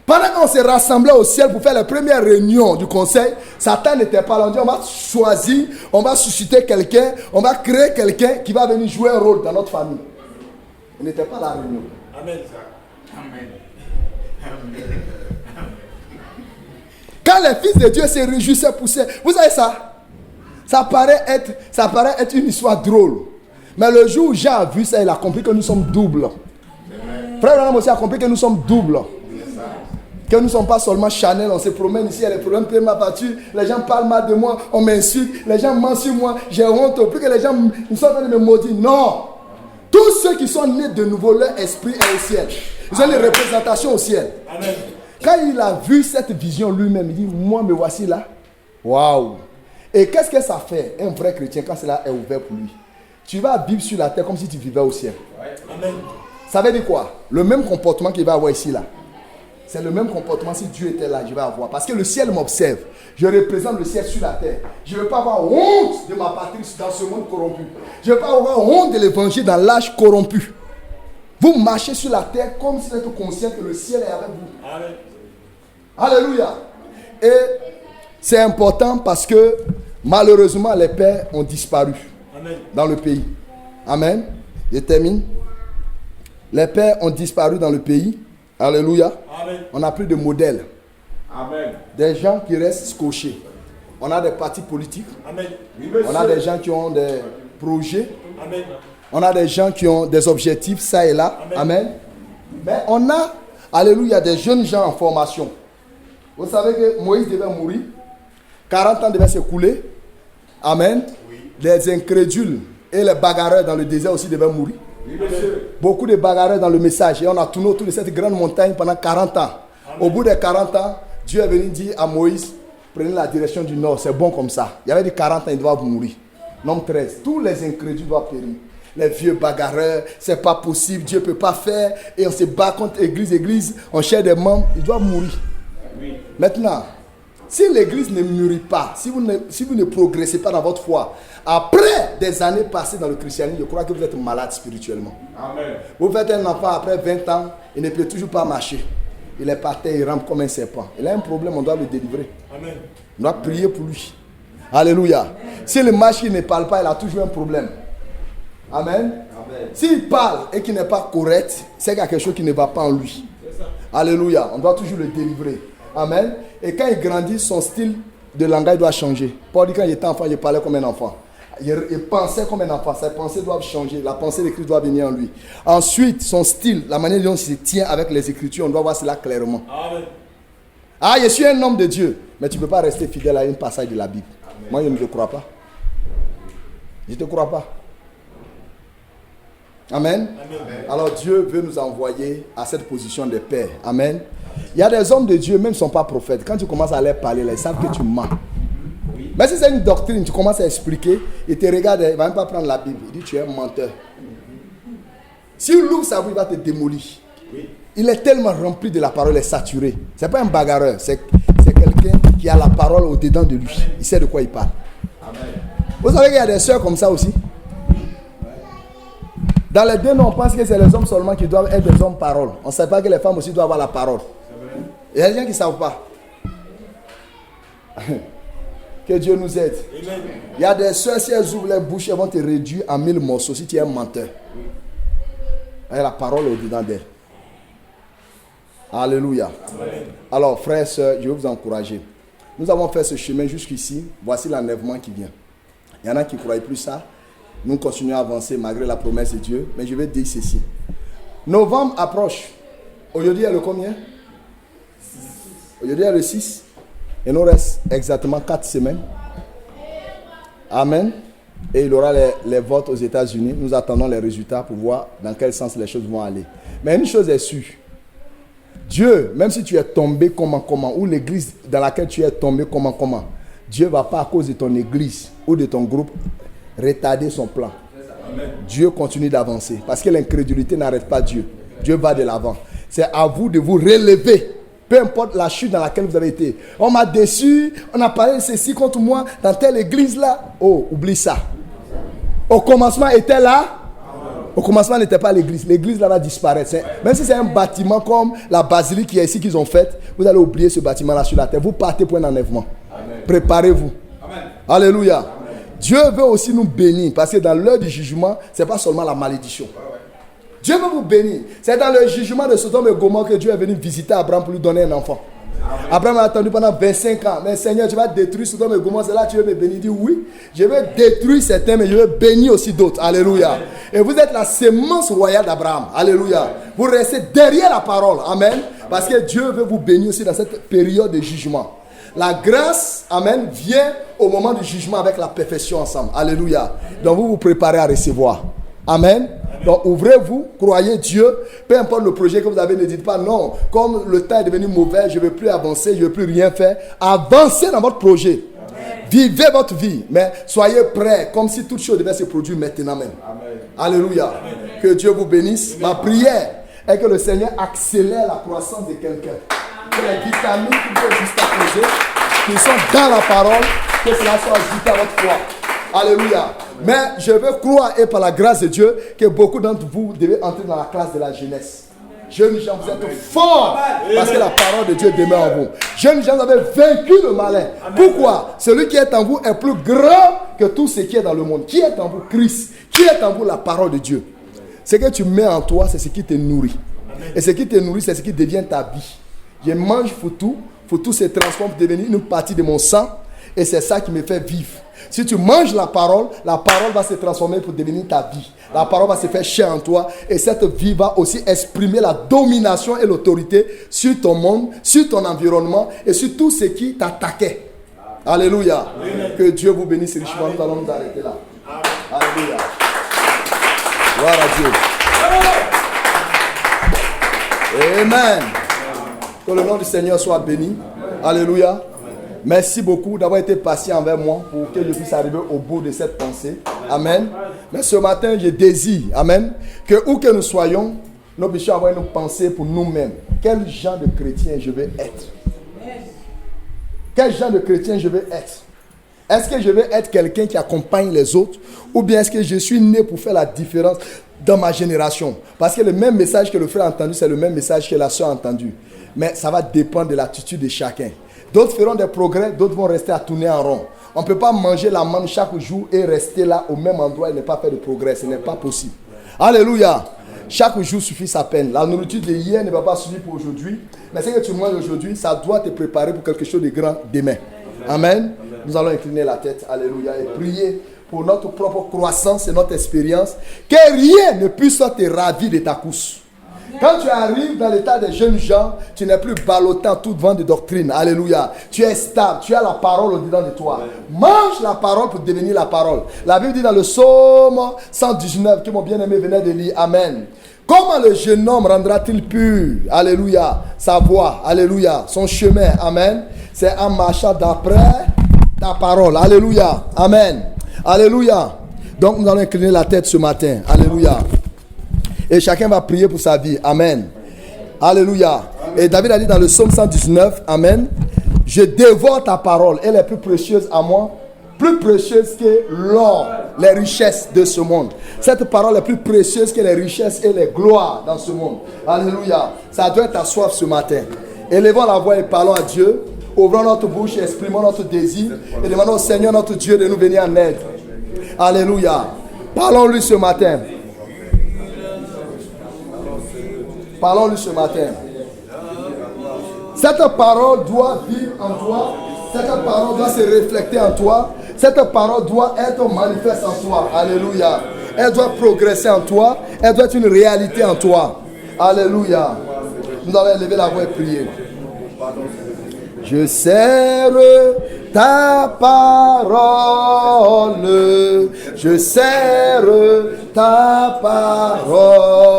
Speaker 1: Pendant qu'on s'est rassemblés au ciel pour faire la première réunion du conseil, Satan n'était pas là. On dit, on va choisir, on va susciter quelqu'un, on va créer quelqu'un qui va venir jouer un rôle dans notre famille. Il n'était pas à la réunion. Amen. Quand les fils de Dieu se réjouissaient, poussaient, vous savez ça? Ça paraît être une histoire drôle. Mais le jour où Jean a vu ça, il a compris que nous sommes doubles. Frère Branham aussi a compris que nous sommes doubles. Que nous ne sommes pas seulement Chanel, on se promène ici, il y a des problèmes de ma voiture, les gens parlent mal de moi, on m'insulte, les gens mentent sur moi, j'ai honte, plus que les gens sont en train de me maudire. Non! Tous ceux qui sont nés de nouveau, leur esprit est au ciel. Ils ont les représentations au ciel. Amen. Quand il a vu cette vision lui-même, il dit, moi me voici là. Waouh! Et qu'est-ce que ça fait, un vrai chrétien, quand cela est ouvert pour lui? Tu vas vivre sur la terre comme si tu vivais au ciel. Amen. Ça veut dire quoi? Le même comportement qu'il va avoir ici là. C'est le même comportement si Dieu était là, je vais avoir. Parce que le ciel m'observe. Je représente le ciel sur la terre. Je ne veux pas avoir honte de ma patrie dans ce monde corrompu. Je ne veux pas avoir honte de l'évangile dans l'âge corrompu. Vous marchez sur la terre comme si vous êtes conscient que le ciel est avec vous. Amen. Alléluia. Et c'est important parce que malheureusement les pères ont disparu. Amen. Dans le pays. Amen. Je termine. Les pères ont disparu dans le pays. Alléluia. Amen. On n'a plus de modèles. Amen. Des gens qui restent scotchés. On a des partis politiques. Amen. On a des gens qui ont des projets. Amen. On a des gens qui ont des objectifs, ça et là. Amen. Amen. Mais on a, alléluia, des jeunes gens en formation. Vous savez que Moïse devait mourir. 40 ans devaient s'écouler. Amen. Oui. Les incrédules et les bagarreurs dans le désert aussi devaient mourir. Oui, beaucoup de bagarreurs dans le message. Et on a tourné autour de cette grande montagne pendant 40 ans. Amen. Au bout des 40 ans, Dieu est venu dire à Moïse, prenez la direction du nord, c'est bon comme ça. Il y avait dit 40 ans, ils doivent mourir. Nombre 13, tous les incrédules doivent périr. Les vieux bagarreurs, c'est pas possible, Dieu ne peut pas faire. Et on se bat contre église, on cherche des membres, ils doivent mourir. Oui. Maintenant, si l'église ne mûrit pas, si vous ne progressez pas dans votre foi, après des années passées dans le christianisme, je crois que vous êtes malade spirituellement. Amen. Vous faites un enfant après 20 ans, il ne peut toujours pas marcher. Il est par terre, il rampe comme un serpent. Il a un problème, on doit le délivrer. Amen. On doit prier pour lui. Alléluia. Amen. Si le marche ne parle pas, il a toujours un problème. Amen. Amen. S'il parle et qu'il n'est pas correct, c'est qu'il y a quelque chose qui ne va pas en lui. Alléluia. On doit toujours le délivrer. Amen. Et quand il grandit, son style de langage doit changer. Paul dit quand il était enfant, il parlait comme un enfant. Il pensait comme un enfant. Ses pensées doivent changer. La pensée de Christ doit venir en lui. Ensuite, son style, la manière dont il se tient avec les Écritures, on doit voir cela clairement.
Speaker 2: Amen.
Speaker 1: Ah, je suis un homme de Dieu. Mais tu ne peux pas rester fidèle à une passage de la Bible. Amen. Moi, je ne te crois pas. Je ne te crois pas. Amen. Amen. Alors Dieu veut nous envoyer à cette position de père. Amen. Il y a des hommes de Dieu, même ne sont pas prophètes. Quand tu commences à leur parler, là, ils savent que tu mens. Oui. Mais si c'est une doctrine, tu commences à expliquer, il te regarde, il ne va même pas prendre la Bible. Il dit tu es un menteur. Si il ouvre sa bouche, il va te démolir. Oui. Il est tellement rempli de la parole, il est saturé. Ce n'est pas un bagarreur, c'est quelqu'un qui a la parole au-dedans de lui. Amen. Il sait de quoi il parle. Amen. Vous savez qu'il y a des sœurs comme ça aussi. Dans les deux noms, on pense que c'est les hommes seulement qui doivent être des hommes parole. On ne sait pas que les femmes aussi doivent avoir la parole. Il y a des gens qui ne savent pas. Que Dieu nous aide. Amen. Il y a des soeurs, si elles ouvrent les bouches, elles vont te réduire en 1000 morceaux si tu es un menteur. Il y a la parole au-dedans d'elles. Alléluia. Amen. Alors, frères et sœurs, je vais vous encourager. Nous avons fait ce chemin jusqu'ici. Voici l'enlèvement qui vient. Il y en a qui ne croyaient plus ça. Nous continuons à avancer malgré la promesse de Dieu. Mais je vais dire ceci. Novembre approche. Aujourd'hui, il y a le combien? Aujourd'hui, il y a le 6. Il nous reste exactement 4 semaines. Amen. Et il y aura les votes aux États-Unis. Nous attendons les résultats pour voir dans quel sens les choses vont aller. Mais une chose est sûre. Dieu, même si tu es tombé comment, ou l'église dans laquelle tu es tombé comment, Dieu ne va pas à cause de ton église ou de ton groupe retarder son plan. Amen. Dieu continue d'avancer. Parce que l'incrédulité n'arrête pas Dieu. Dieu va de l'avant. C'est à vous de vous relever. Peu importe la chute dans laquelle vous avez été. On m'a déçu, on a parlé de ceci contre moi dans telle église là. Oh, oublie ça. Au commencement était là. Au commencement n'était pas l'église. L'église là va disparaître. Même si c'est un bâtiment comme la basilique qui est ici qu'ils ont faite, vous allez oublier ce bâtiment là sur la terre. Vous partez pour un enlèvement. Préparez-vous. Amen. Alléluia. Amen. Dieu veut aussi nous bénir parce que dans l'heure du jugement, ce n'est pas seulement la malédiction. Dieu veut vous bénir. C'est dans le jugement de Sodome et Gomorrhe que Dieu est venu visiter Abraham pour lui donner un enfant. Amen. Abraham a attendu pendant 25 ans. Mais Seigneur, tu vas détruire Sodome et Gomorrhe. C'est là que tu veux me bénir. Il dit oui, je vais détruire certains, mais je vais bénir aussi d'autres. Alléluia. Amen. Et vous êtes la sémence royale d'Abraham. Alléluia. Amen. Vous restez derrière la parole. Amen. Parce que Dieu veut vous bénir aussi dans cette période de jugement. La grâce, amen, vient au moment du jugement avec la perfection ensemble. Alléluia. Donc vous vous préparez à recevoir. Amen. Donc ouvrez-vous, croyez Dieu. Peu importe le projet que vous avez, ne dites pas non. Comme le temps est devenu mauvais, je ne veux plus avancer, je ne veux plus rien faire. Avancez dans votre projet. Amen. Vivez votre vie. Mais soyez prêts, comme si toute chose devait se produire maintenant même. Amen. Alléluia. Amen. Que Dieu vous bénisse. Amen. Ma prière est que le Seigneur accélère la croissance de quelqu'un. Que les vitamines qui sont juste à poser, qui sont dans la parole, que cela soit ajouté à votre foi. Alléluia. Mais je veux croire, et par la grâce de Dieu, que beaucoup d'entre vous devez entrer dans la classe de la jeunesse. Jeunes gens, vous êtes forts parce que la parole de Dieu demeure en vous. Jeunes gens, vous avez vaincu le malin. Pourquoi? Celui qui est en vous est plus grand que tout ce qui est dans le monde. Qui est en vous? Christ. Qui est en vous? La parole de Dieu. Ce que tu mets en toi, c'est ce qui te nourrit. Et ce qui te nourrit, c'est ce qui devient ta vie. Je mange foutou, foutou se transforme pour devenir une partie de mon sang. Et c'est ça qui me fait vivre. Si tu manges la parole va se transformer pour devenir ta vie. La parole va se faire chair en toi. Et cette vie va aussi exprimer la domination et l'autorité sur ton monde, sur ton environnement et sur tout ce qui t'attaquait. Alléluia. Amen. Que Dieu vous bénisse richement. Nous allons nous arrêter là. Alléluia. Gloire à Dieu. Amen. Que le nom du Seigneur soit béni. Alléluia. Merci beaucoup d'avoir été patient envers moi pour que je puisse arriver au bout de cette pensée. Amen. Mais ce matin, je désire, amen, que où que nous soyons, nous puissions avoir une pensée pour nous-mêmes. Quel genre de chrétien je veux être? Quel genre de chrétien je veux être? Est-ce que je veux être quelqu'un qui accompagne les autres? Ou bien est-ce que je suis né pour faire la différence dans ma génération? Parce que le même message que le frère a entendu, c'est le même message que la soeur a entendu. Mais ça va dépendre de l'attitude de chacun. D'autres feront des progrès, d'autres vont rester à tourner en rond. On ne peut pas manger la manne chaque jour et rester là au même endroit et ne pas faire de progrès. Ce n'est pas possible. Alléluia. Chaque jour suffit sa peine. La nourriture de hier ne va pas suffire pour aujourd'hui. Mais ce que tu manges aujourd'hui, ça doit te préparer pour quelque chose de grand demain. Amen. Nous allons incliner la tête. Alléluia. Et prier pour notre propre croissance et notre expérience. Que rien ne puisse te ravir de ta course. Quand tu arrives dans l'état des jeunes gens, tu n'es plus ballotté en tout vent de doctrine. Alléluia. Tu es stable. Tu as la parole au-dedans de toi. Mange la parole pour devenir la parole. La Bible dit dans le psaume 119 que mon bien-aimé venait de lire. Amen. Comment le jeune homme rendra-t-il pur? Alléluia. Sa voie. Alléluia. Son chemin. Amen. C'est en marchant d'après ta parole. Alléluia. Amen. Alléluia. Donc nous allons incliner la tête ce matin. Alléluia. Et chacun va prier pour sa vie. Amen. Alléluia. Et David a dit dans le psaume 119, Amen. Je dévore ta parole. Elle est plus précieuse à moi, plus précieuse que l'or, les richesses de ce monde. Cette parole est plus précieuse que les richesses et les gloires dans ce monde. Alléluia. Ça doit être ta soif ce matin. Élevons la voix et parlons à Dieu. Ouvrons notre bouche et exprimons notre désir. Et demandons au Seigneur notre Dieu de nous venir en aide. Alléluia. Parlons-lui ce matin. Parlons-lui ce matin. Cette parole doit vivre en toi. Cette parole doit se refléter en toi. Cette parole doit être manifeste en toi. Alléluia. Elle doit progresser en toi. Elle doit être une réalité en toi. Alléluia. Nous allons élever la voix et prier. Je serre ta parole. Je serre ta parole.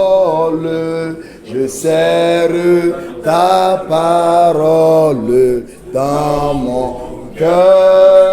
Speaker 1: Je serre ta parole dans mon cœur.